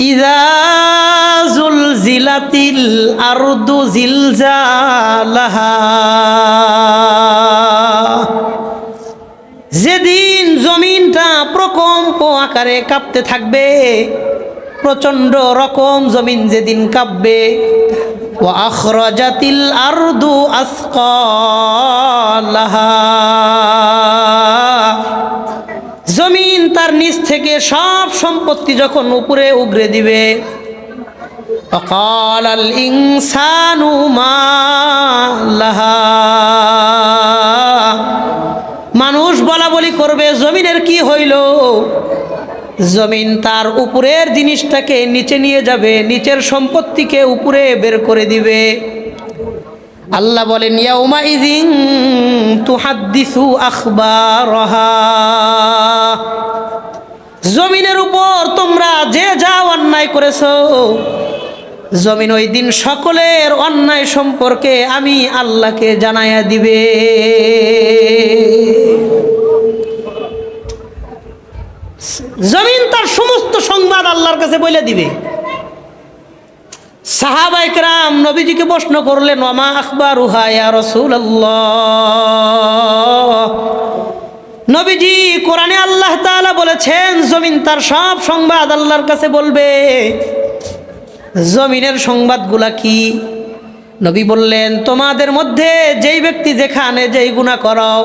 ইযা যুলজিলাতিল আরদু জিলজালাহা, যেদিন জমিনটা প্রকম্প আকারে কাঁপতে থাকবে, প্রচণ্ড রকম জমিন যেদিন কাঁপবে। ওয়া আখরাজাতিল আরদু আসকালাহা, জমিন তার নিচ থেকে সব সম্পত্তি যখন উপরে উগরে দিবে। ওয়াকালাল ইনসানু মা লাহা, মানুষ বলা বলি করবে জমিনের কি হইল। জমিন তার উপরের জিনিসটাকে নিচে নিয়ে যাবে, নিচের সম্পত্তিকে উপরে বের করে দিবে। আল্লাহ বলেন ইয়াউমা ইযিন তুহাদ্দিসু আখবারাহা, জমিনের উপর তোমরা যে যা অন্যায় করেছো, জমিন ওই দিন সকলের অন্যায় সম্পর্কে আমি আল্লাহকে জানাইয়া দিবে। জমিন তার সমস্ত সংবাদ আল্লাহর কাছে বলে দিবে। সাহাবায়ে কেরাম নবীজিকে প্রশ্ন করলেন, ওমা আখবারুহা ইয়া রাসূলুল্লাহ, নবীজি কোরআনে আল্লাহ তাআলা বলেছেন জমিন তার সব সংবাদ আল্লাহর কাছে বলবে, জমিনের সংবাদগুলা কি? নবী বললেন, তোমাদের মধ্যে যেই ব্যক্তি যেখানে যেই গুনাহ করো,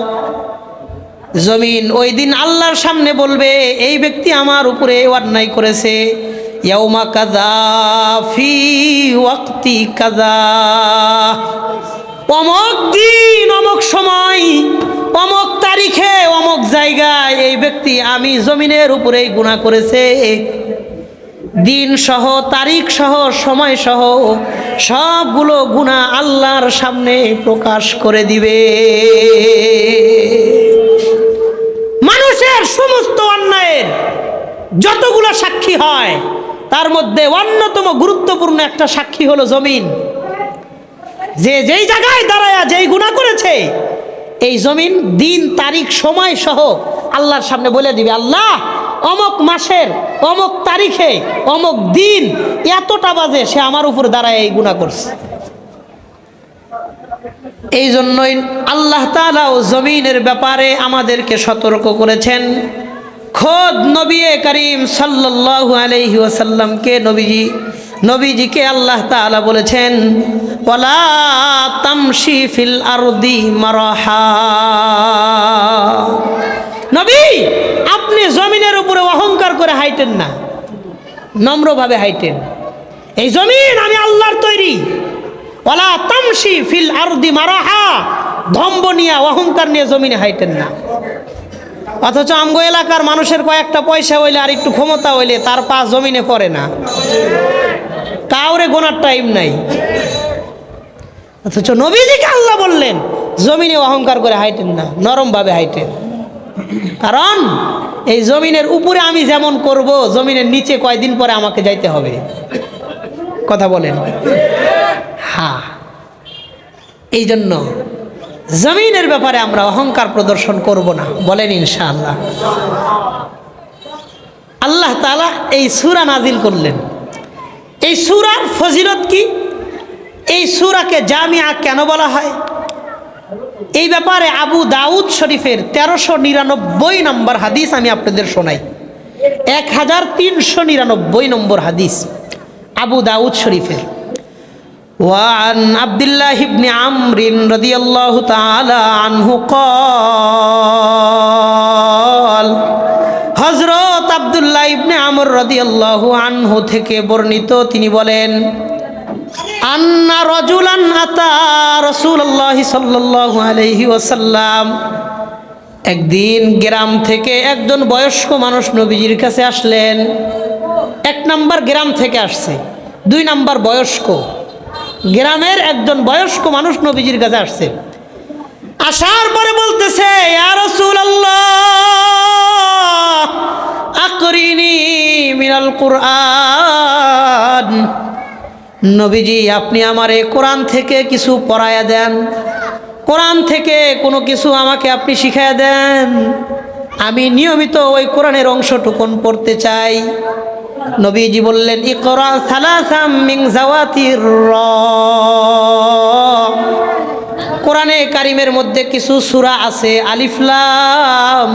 জমিন ওই দিন আল্লাহর সামনে বলবে এই ব্যক্তি আমার উপরে অন্যায় করেছে। ইয়াউমা কাযা ফি ওয়াক্তি কাযা, অমুক দিন অমুক সময় অমুক তারিখে অমুক জায়গায় এই ব্যক্তি আমি জমিনের উপরেই গুনাহ করেছে। দিন সহ তারিখ সহ সময় সহ সবগুলো গুনাহ আল্লাহর সামনে প্রকাশ করে দিবে। মানুষের সমস্ত অন্যায়ের যতগুলো সাক্ষী হয় তার মধ্যে অন্যতম গুরুত্বপূর্ণ একটা সাক্ষী হলো জমিন। যে যেই জায়গায় দাঁড়ায়া যেই গুনাহ করেছে, এই জমিন দিন তারিখ সময় সহ আল্লাহর সামনে বলে দিবে, আল্লাহ অমুক মাসের অমুক তারিখে অমুক দিন এতটা বাজে সে আমার উপর দাঁড়ায় এই গুনাহ করছে। এই জন্যই আল্লাহ তাআলাও জমিনের ব্যাপারে আমাদেরকে সতর্ক করেছেন। খোদ নবী করিম সাল্লাল্লাহু আলাইহি ওয়াসাল্লামকে নবীজিকে আল্লাহ তাআলা বলেছেন, ওয়ালা তামশি ফিল আরদি মারাহা, নবী আপনি জমিনের উপরে অহংকার করে হাইটেন না, নম্রভাবে হাইটেন। এই জমিন আমি আল্লাহর তৈরি। ওয়ালা তামশি ফিল আরদি মারাহা, ধম্ব নিয়ে অহংকার নিয়ে জমিনে হাইটেন না। অথচ আমগো এলাকার মানুষের কয়েকটা পয়সা হইলে আর একটু ক্ষমতা হইলে তার পা জমিনে পড়ে না, কাউরে গোনার টাইম নাই। অথচ নবীজিকে আল্লাহ বললেন জমিনে অহংকার করে হাইটেন না, নরমভাবে হাইটেন। কারণ এই জমিনের উপরে আমি যেমন করব, জমিনের নিচে কয়দিন পরে আমাকে যাইতে হবে। কথা বলেন? হ্যাঁ, এই জন্য জমিনের ব্যাপারে আমরা অহংকার প্রদর্শন করব না, বলেন ইনশাআল্লাহ। আল্লাহ তাআলা এই সূরা নাজিল করলেন। এই সূরার ফজিলত কি? এই সূরাকে জামিআ কেন বলা হয়? এই ব্যাপারে আবু দাউদ শরীফের 1399 নম্বর হাদিস আমি আপনাদের শোনাই। 1399 নম্বর হাদিস আবু দাউদ শরীফের। وعن عبد الله بن عمرو رضي الله تعالى عنه قال, হযরত আব্দুল্লাহ ইবনে আমর রাদিয়াল্লাহু আনহু থেকে বর্ণিত, তিনি বলেন, আন্না রাজুলান আতা রাসূলুল্লাহ সাল্লাল্লাহু আলাইহি ওয়াসাল্লাম, একদিন গ্রাম থেকে একজন বয়স্ক মানুষ নবীজির কাছে আসলেন। এক নাম্বার গ্রাম থেকে আসছে, 2 নাম্বার বয়স্ক। গ্রামের একজন বয়স্ক মানুষ নবীজির কাছে আসছে। আসার পরে বলতেছে, ইয়া রাসূলুল্লাহ আকরিনি মিনাল কুরআন, নবীজি আপনি আমারে কোরআন থেকে কিছু পড়ায়া দেন, কোরআন থেকে কোনো কিছু আমাকে আপনি শিখায়া দেন, আমি নিয়মিত ওই কোরআনের অংশটুকুন পড়তে চাই। নবীজি বললেন ইকরা সালাসাম মিন জাওয়াতির র। কোরআনে কারিমের মধ্যে কিছু সূরা আছে আলিফ লাম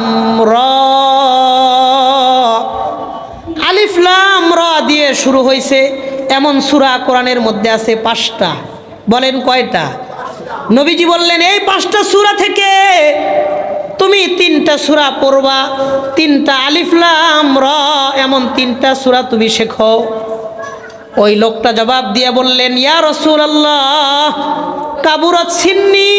র, আলিফ লাম র দিয়ে শুরু হয়েছে এমন সূরা কোরআনের মধ্যে আছে 5টা। বলেন কয়টা? নবীজি বললেন এই 5টা সূরা থেকে তুমি 3টা সূরা পড়বা, 3টা আলিফ লাম র এমন 3টা সূরা তুমি শেখো। ওই লোকটা জবাব দিয়ে বললেন ইয়া রাসূলুল্লাহ কাবুরাত সিন্নি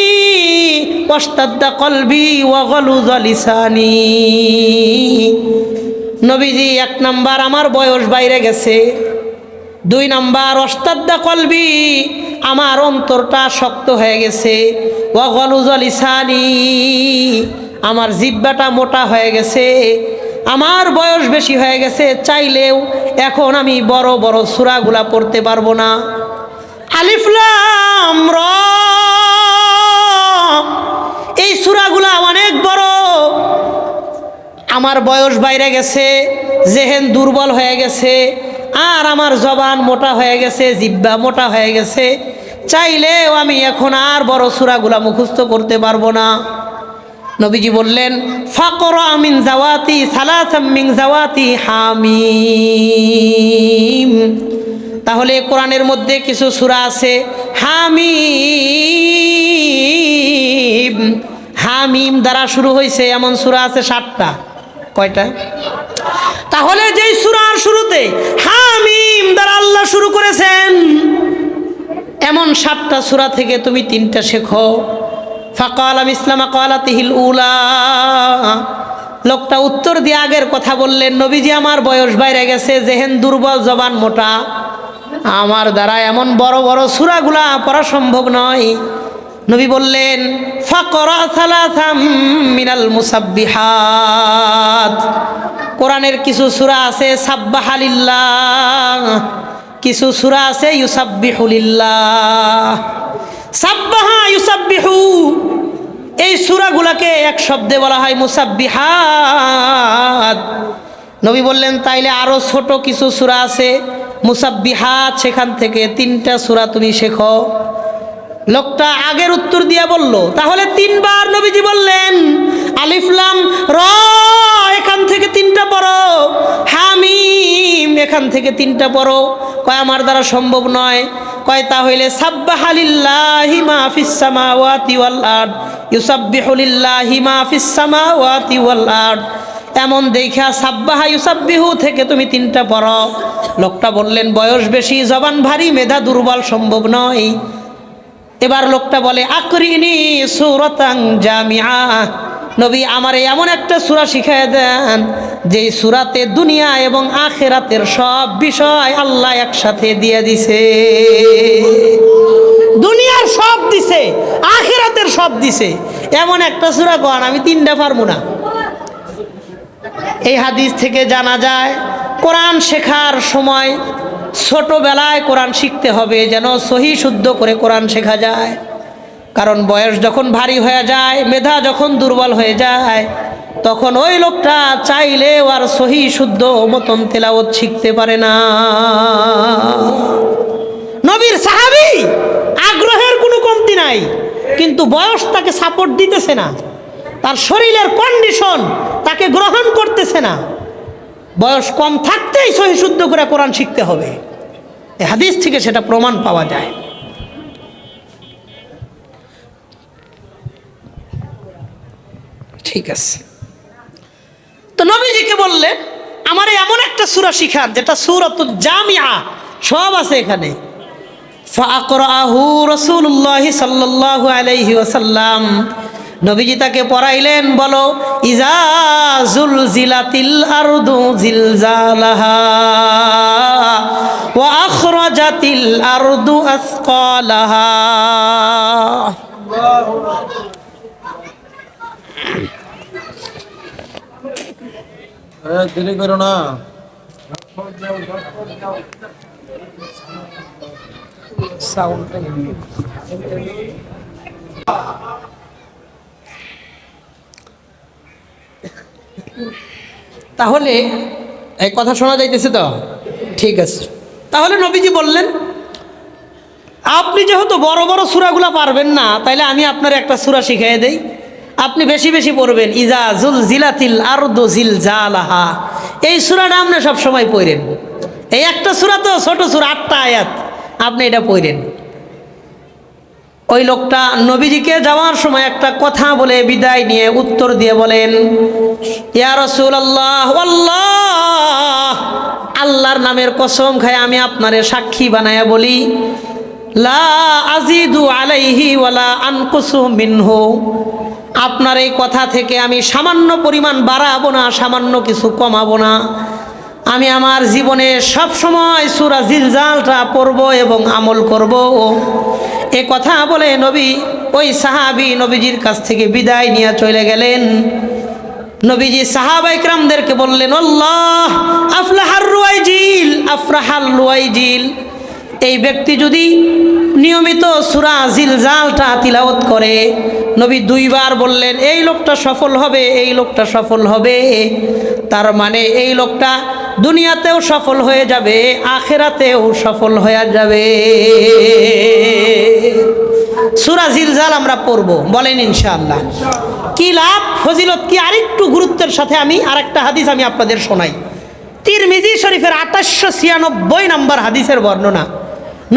ওয়াস্তাদ্দা কলবি ওয়া গালুযা লিসানি। নবীজি 1 নাম্বার আমার বয়স বাইরে গেছে, 2 নাম্বার ওয়াস্তাদ্দা কলবি আমার অন্তরটা শক্ত হয়ে গেছে, ওয়া গালুযা লিসানি আমার জিহ্বাটা মোটা হয়ে গেছে, আমার বয়স বেশি হয়ে গেছে, চাইলেও এখন আমি বড় বড় সূরাগুলা পড়তে পারবো না। আলিফ লাম র এই সূরাগুলা অনেক বড়, আমার বয়স বাইরে গেছে, জেহেন দুর্বল হয়ে গেছে, আর আমার জবান মোটা হয়ে গেছে, জিহ্বা মোটা হয়ে গেছে, চাইলেও আমি এখন আর বড় সূরাগুলা মুখস্থ করতে পারবো না। নবীজি বললেন ফাকরা মিন জাওয়াতি সালাসাম মিন জাওয়াতি হামিম। তাহলে কোরআনের মধ্যে কিছু সূরা আছে হামিম, হামিম দ্বারা শুরু হয়েছে এমন সূরা আছে 7টা। কয়টা? তাহলে যেই সূরার শুরুতে হামিম দ্বারা আল্লাহ শুরু করেছেন এমন 7টা সূরা থেকে তুমি 3টা শেখো। ফাকালা মিসলামা কালাতিহিল উলা। লোকটা উত্তর দিয়ে আগের কথা বললেন নবীজি আমার বয়স বাইরে গেছে, জেহেন দুর্বল, জবান মোটা, আমার দ্বারা এমন বড় বড় সূরাগুলা পড়া সম্ভব নয়। নবী বললেন ফাকরা সালাসাম মিনাল মুসাব্বিহাত। কোরআনের কিছু সূরা আছে সাব্বাহা লিল্লাহ, কিছু সূরা আছে ইউসাব্বিহু লিল্লাহ। সাব্বাহা ইউসাব্বিহু এই সূরাগুলোকে এক শব্দে বলা হয় মুসাব্বিহাত। নবী বললেন তাইলে আরো ছোট কিছু সূরা আছে মুসাব্বিহাত, সেখান থেকে 3টা সূরা তুমি শেখো। লোকটা আগের উত্তর দিয়া বলল, তাহলে 3বার নবীজি বললেন আলিফ লাম র এখান থেকে 3টা পড়ো, হামিম এখান থেকে 3টা পড়ো। কয় আমার দ্বারা সম্ভব নয়। কয় তাহলে সাব্বাহা লিল্লাহি মা ফিস সামাওয়াতি ওয়াল আরদ ইউসাব্বিহু লিল্লাহি মা ফিস সামাওয়াতি ওয়াল আরদ, এমন দেখা সাব্বাহা ইউসাব্বিহু থেকে তুমি 3টা পড়ো। লোকটা বললেন বয়স বেশি, জবান ভারী, মেধা দুর্বল, সম্ভব নয়। এবার লোকটা বলে আকরিনি সূরাতান জামিআ, নবী আমারে এমন একটা সূরা শিখায় দেন যেই সূরাতে দুনিয়া এবং আখিরাতের সব বিষয় আল্লাহ একসাথে দিয়ে দিছে। দুনিয়ার সব দিছে, আখিরাতের সব দিছে, এমন একটা সূরা কোন আমি 3টা পারবো না। এই হাদিস থেকে জানা যায় কোরআন শেখার সময় ছোটবেলায় কোরআন শিখতে হবে যেন সহি শুদ্ধ করে কোরআন শেখা যায়। কারণ বয়স যখন ভারী হয়ে যায়, মেধা যখন দুর্বল হয়ে যায়, তখন ওই লোকটা চাইলেও আর সহি শুদ্ধ মতন তেলাওয়াত শিখতে পারে না। নবীর সাহাবী আগ্রহের কোনো কমতি নাই, কিন্তু বয়স তাকে সাপোর্ট দিতেছে না, তার শরীরের কন্ডিশন তাকে গ্রহণ করতেছে না। বয়স কম থাকতেই সহি শুদ্ধ করে কোরআন শিখতে হবে। এই হাদিস থেকে সেটা প্রমাণ পাওয়া যায়। ঠিক আছে, তো নবীজিকে বললেন আমার এমন একটা সূরা শিখান যেটা সূরাতুল জামিআ, সব আছে এখানে। ফাআকরাহু রাসূলুল্লাহ সাল্লাল্লাহু আলাইহি ওয়াসাল্লাম, নবীজি তাকে পড়াইলেন, বলো ইজা জুলজিলাতিল আরদু জিলজালাহা ওয়া আখরাজাতিল আরদু আসকালাহা। দেরি করো না। তাহলে এই কথা শোনা যাইতেছে তো? ঠিক আছে। তাহলে নবীজি বললেন, আপনি যেহেতু বড় বড় সূরাগুলো পারবেন না, তাইলে আমি আপনার একটা সূরা শিখিয়ে দেই, আপনি বেশি বেশি পড়বেন। ইজা জুলজিলাতিল আরদু জিলজালাহা, এই সূরাটা আপনি সবসময় পড়েন। এই একটা সূরা তো ছোট সূরা, 8টা আয়াত, আপনি এটা পড়েন। ওই লোকটা নবীজিকে যাওয়ার সময় একটা কথা বলে বিদায় নিয়ে উত্তর দিয়ে বলেন, ইয়া রাসূলুল্লাহ, আল্লাহ, আল্লাহর নামের কসম খায় আমি আপনারে সাক্ষী বানায়া বলি, লা আজিদু আলাইহি ওয়ালা আনকুসু মিনহু, আপনার এই কথা থেকে আমি সামান্য পরিমাণ বাড়াবো না, সামান্য কিছু কমাবো না। আমি আমার জীবনে সব সময় সূরা জিলজালটা পড়ব এবং আমল করব। এ কথা বলে নবী ওই সাহাবী নবীজির কাছ থেকে বিদায় নিয়ে চলে গেলেন। নবীজি সাহাবা ইকরামদেরকে বললেন, আল্লাহ আফলাহার রুয়াইজিল, আফরাহাল রুয়াইজিল, এই ব্যক্তি যদি নিয়মিত সূরা জিলজালটা তিলাওয়াত করে, নবী 2 বার বললেন, এই লোকটা সফল হবে, এই লোকটা সফল হবে। তার মানে এই লোকটা দুনিয়াতেও সফল হয়ে যাবে, আখিরাতেও সফল হয়ে যাবে। সূরা জিলজাল আমরা পড়ব, বলেন ইনশাআল্লাহ। কি লাভ, ফজিলত কি, আরেকটু গুরুত্বের সাথে আমি আরেকটা হাদিস আমি আপনাদের শোনাই। তিরমিজি শরীফের 2896 নম্বর হাদিসের বর্ণনা।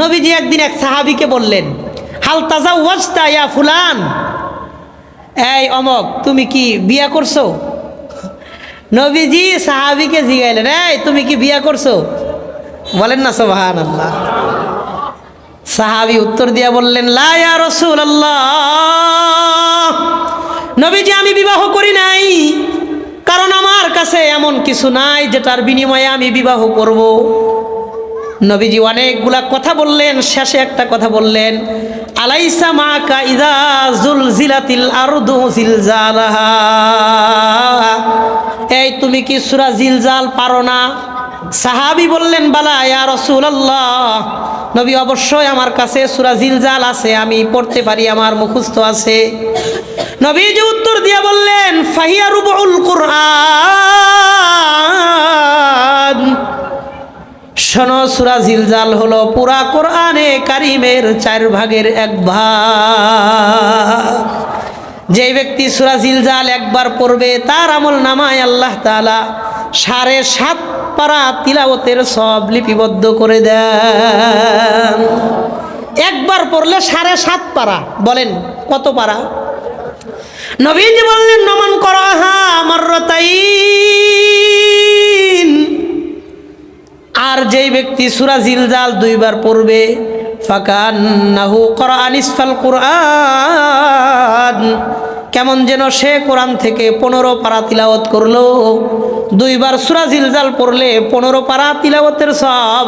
নবীজি একদিন এক সাহাবীকে বললেন, হাল তাজাওয়াজতা ইয়া ফুলান, এই অমক, তুমি কি বিয়া করছো? নবীজি সাহাবীকে জিজ্ঞাসা, এই তুমি কি বিয়া করছো? বলেন না সুবহানাল্লাহ। সাহাবী উত্তর দিয়া বললেন, লা ইয়া রাসূলুল্লাহ, নবীজি আমি বিবাহ করি নাই, কারণ আমার কাছে এমন কিছু নাই যেটার বিনিময়ে আমি বিবাহ করব। নবীজি অনেকগুলা কথা বললেন, শেষে একটা কথা বললেন, আলাইসা মাকা ইযা জুলজিলাতিল আরদু জিলজালাহা, এই তুমি কি সূরা জিলজাল পারো না? সাহাবী বললেন, বালা ইয়া রাসূলুল্লাহ, নবী অবশ্যই আমার কাছে সূরা জিলজাল আছে, আমি পড়তে পারি, আমার মুখস্থ আছে। নবীজি উত্তর দিয়ে বললেন, ফাহিয়া রুবুল কুরআন, শোনো, সূরা জিলজাল হলো পুরা কোরআনে কারিমের 4 ভাগের 1 ভাগ। যে ব্যক্তি সূরা জিলজাল একবার পড়বে, তার আমল নামায় আল্লাহ তাআলা 7.5 পারা তিলাওয়াতের সব লিপিবদ্ধ করে দেন। একবার পড়লে 7.5 পারা, বলেন কত পারা? নবীজি বললেন, নমান করাহা মাররাতাইন, আর যেই ব্যক্তি সূরা জিলজাল 2 বার পড়বে, ফাকান্নাহু ক্বারাআ নিসফাল কুরআন, কেমন যেন সে কোরআন থেকে 15 পারা তিলাওয়াত করলো। 2 বার সূরা জিলজাল পড়লে 15 পারা তিলাওয়াতের সব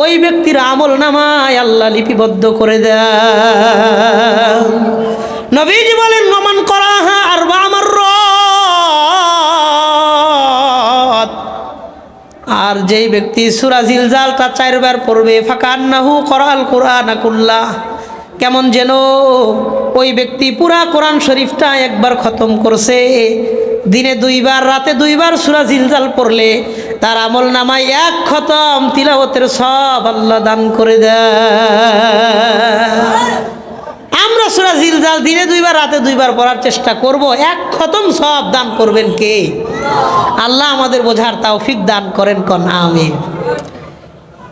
ওই ব্যক্তির আমল নামায় আল্লাহ লিপিবদ্ধ করে দেন। নবীজি বলেন, নমান করাহা আরবা মাররাত, আর যেই ব্যক্তি সূরা জিলজালটা 4 বার পড়বে, ফাকান্নাহু ক্বারাআল কুরআনা কুল্লাহ, কেমন যেন ওই ব্যক্তি পুরা কোরআন শরীফটা একবার খতম করছে। দিনে 2 বার, রাতে 2 বার সূরা জিলজাল পড়লে তার আমল নামায় 1 খতম তিলাওয়াতের সব আল্লাহ দান করে দেয়। আমরা সূরা জিলজাল দিনে 2 বার, রাতে 2 বার পড়ার চেষ্টা করব, 1 খতম সব দান করবেন কে? আল্লাহ আমাদের বোঝার তৌফিক দান করেন, কোন আমিন।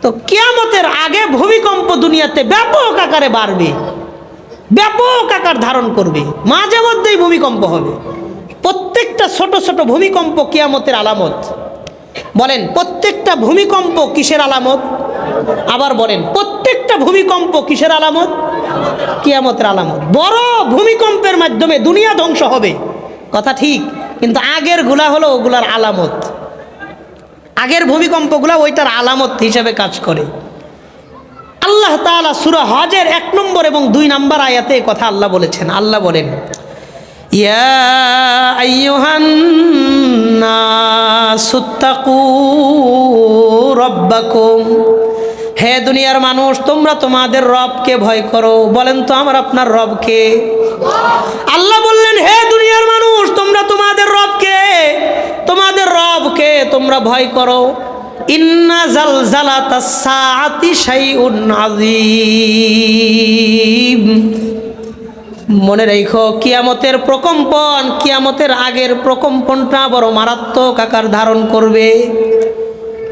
তো কিয়ামতের আগে ভূমিকম্প দুনিয়াতে ব্যাপক আকারে বাড়বে, ব্যাপক আকার ধারণ করবে, মাঝে মধ্যেই ভূমিকম্প হবে। প্রত্যেকটা ছোট ছোট ভূমিকম্প কিয়ামতের আলামত। বলেন, প্রত্যেকটা ভূমিকম্প কিসের আলামত? আবার বলেন, প্রত্যেকটা ভূমিকম্প কিসের আলামত? কিয়ামতের আলামত। বড় ভূমিকম্পের মাধ্যমে দুনিয়া ধ্বংস হবে, কথা ঠিক, কিন্তু আগের গুলা হলো ওগুলার আলামত। আগের ভূমিকম্পগুলা ওইটার আলামত হিসেবে কাজ করে। আল্লাহ তাআলা সূরা হজের 1 নম্বর এবং 2 নম্বর আয়াতে কথা আল্লাহ বলেছেন। আল্লাহ বলেন, ইয়া আইয়ুহান নাসুত্তাকু রাব্বাকুম, হে দুনিয়ার মানুষ, তোমরা তোমাদের রবকে ভয় করো। বলেন তো আমার আপনার রবকে? আল্লাহ বললেন, হে দুনিয়ার মানুষ, তোমরা তোমাদের রবকে তোমরা ভয় করো। ইন্না জালজালাতাস সাআতি শাইউন আযীম। মনে রেখো, কিয়ামতের প্রকম্পন, কিয়ামতের আগের প্রকম্পনটা বড় মারাত্মক আকার ধারণ করবে।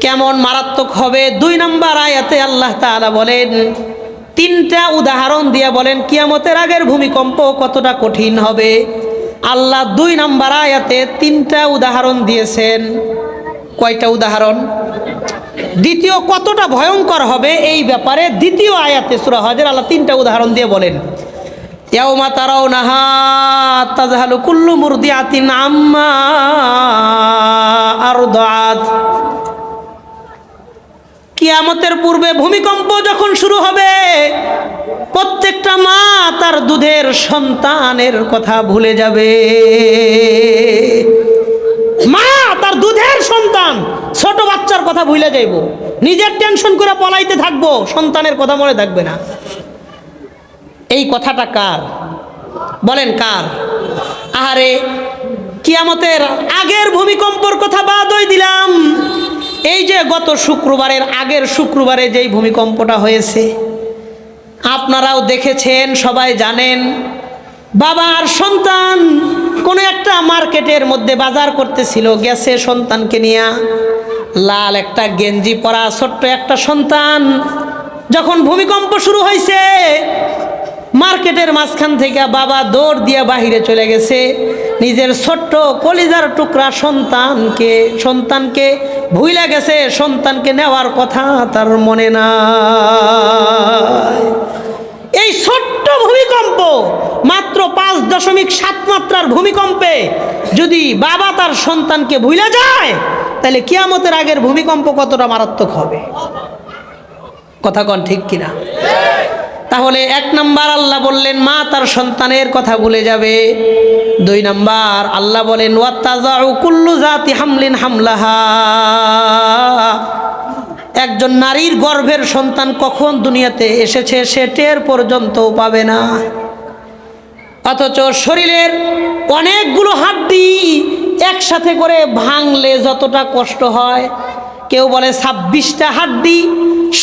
কেমন মারাত্মক হবে? 2 নম্বর আয়াতে আল্লাহ তাআলা বলেন, 3টা উদাহরণ দিয়ে বলেন কিয়ামতের আগের ভূমিকম্প কতটা কঠিন হবে। আল্লাহ 2 নম্বর আয়াতে 3টা উদাহরণ দিয়েছেন। কয়টা উদাহরণ? দ্বিতীয় কতটা ভয়ঙ্কর হবে এই ব্যাপারে দ্বিতীয় আয়াতে সূরা হজের আল্লাহ 3টা উদাহরণ দিয়ে বলেন, ইয়াউমা তারাউনাহা তাযহালু কুল্লু মুরদিআতিন আম্মা আরদাআত। কিয়ামতের পূর্বে ভূমিকম্প যখন শুরু হবে, প্রত্যেকটা মা তার দুধের সন্তানের কথা ভুলে যাবে। মা তার দুধের সন্তান, ছোট বাচ্চার কথা ভুলে যাইব, নিজের টেনশন করে পলাইতে থাকবো, সন্তানের কথা মনে থাকবে না। এই কথাটা কার? বলেন কার? আহারে, কিয়ামতের আগের ভূমিকম্পর কথা বাদই দিলাম। এই যে গত শুক্রবারের আগের শুক্রবারে যেই ভূমিকম্পটা হয়েছে, আপনারাও দেখেছেন, সবাই জানেন। বাবার সন্তান কোনো একটা মার্কেটের মধ্যে বাজার করতেছিল, গেছে সন্তানকে নিয়ে। লাল একটা গেঞ্জি পরা ছোট্ট একটা সন্তান। যখন ভূমিকম্প শুরু হয়েছে, মার্কেটের মাঝখান থেকে বাবা দৌড় দিয়ে বাহিরে চলে গেছে। নিজের ছোট্ট কলিজার টুকরা সন্তানকে ভুলে গেছে, সন্তানকে নেওয়ার কথা তার মনে নাই। এই ছোট্ট ভূমিকম্প, মাত্র 5.7 মাত্রার ভূমিকম্পে যদি বাবা তার সন্তানকে ভুলে যায়, তাহলে কিয়ামতের আগের ভূমিকম্প কতটা মারাত্মক হবে? কথা কন ঠিক কিনা? তাহলে 1 নম্বর আল্লাহ বললেন মা তার সন্তানের কথা ভুলে যাবে। 2 নম্বর আল্লাহ বলেন ওয়াতাযাউ কুল্লু জাতি হামলিন হামলাহা। একজন নারীর গর্ভের সন্তান কখন দুনিয়াতে এসেছে সে টের পর্যন্তও পাবে না। অথচ শরীরের অনেকগুলো হাড্ডি একসাথে করে ভাঙলে যতটা কষ্ট হয়, কেউ বলে 26টা হাড্ডি,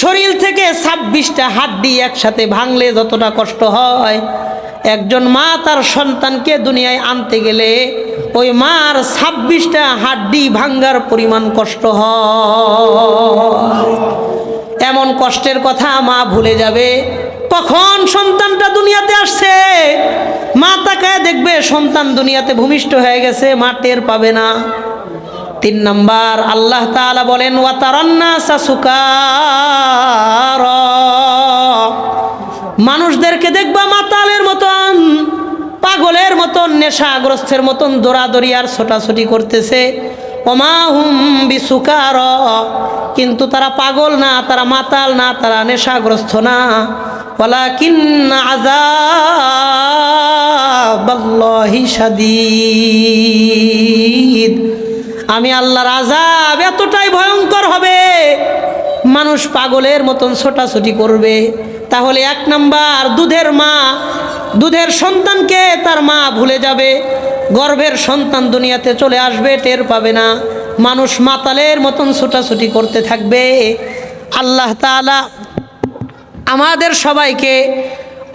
শরীর থেকে 26টা হাড্ডি একসাথে ভাঙলে যতটা কষ্ট হয়, একজন মা তার সন্তানকে দুনিয়ায় আনতে গেলে ওই মার 26টা হাড্ডি ভাঙ্গার পরিমাণ কষ্ট হয়। এমন কষ্টের কথা মা ভুলে যাবে। কখন সন্তানটা দুনিয়াতে আসছে, মা তাকায় দেখবে সন্তান দুনিয়াতে ভূমিষ্ঠ হয়ে গেছে, মা টের পাবে না। 3 নম্বর আল্লাহ তাআলা বলেন ওয়াতারান্নাসা সুকারা। মানুষদেরকে দেখবা মাতালের মতন, পাগলের মতন, নেশাগ্রস্তের মতন দৌড়াদৌড়ি আর ছোটাছুটি করতেছে। ওমা হুম বিসুকারা, কিন্তু তারা পাগল না, তারা মাতাল না, তারা নেশাগ্রস্ত না। ওয়ালাকিন্না আযাবাল্লাহি শাদীদ। আমি আল্লাহর আযাব এতটাই ভয়ঙ্কর হবে, মানুষ পাগলের মতন ছোটাছুটি করবে। তাহলে 1 নম্বর দুধের মা, দুধের সন্তানকে তার মা ভুলে যাবে, গর্ভের সন্তান দুনিয়াতে চলে আসবে, টের পাবে না, মানুষ মাতালের মতন ছোটাছুটি করতে থাকবে। আল্লাহ তাআলা আমাদের সবাইকে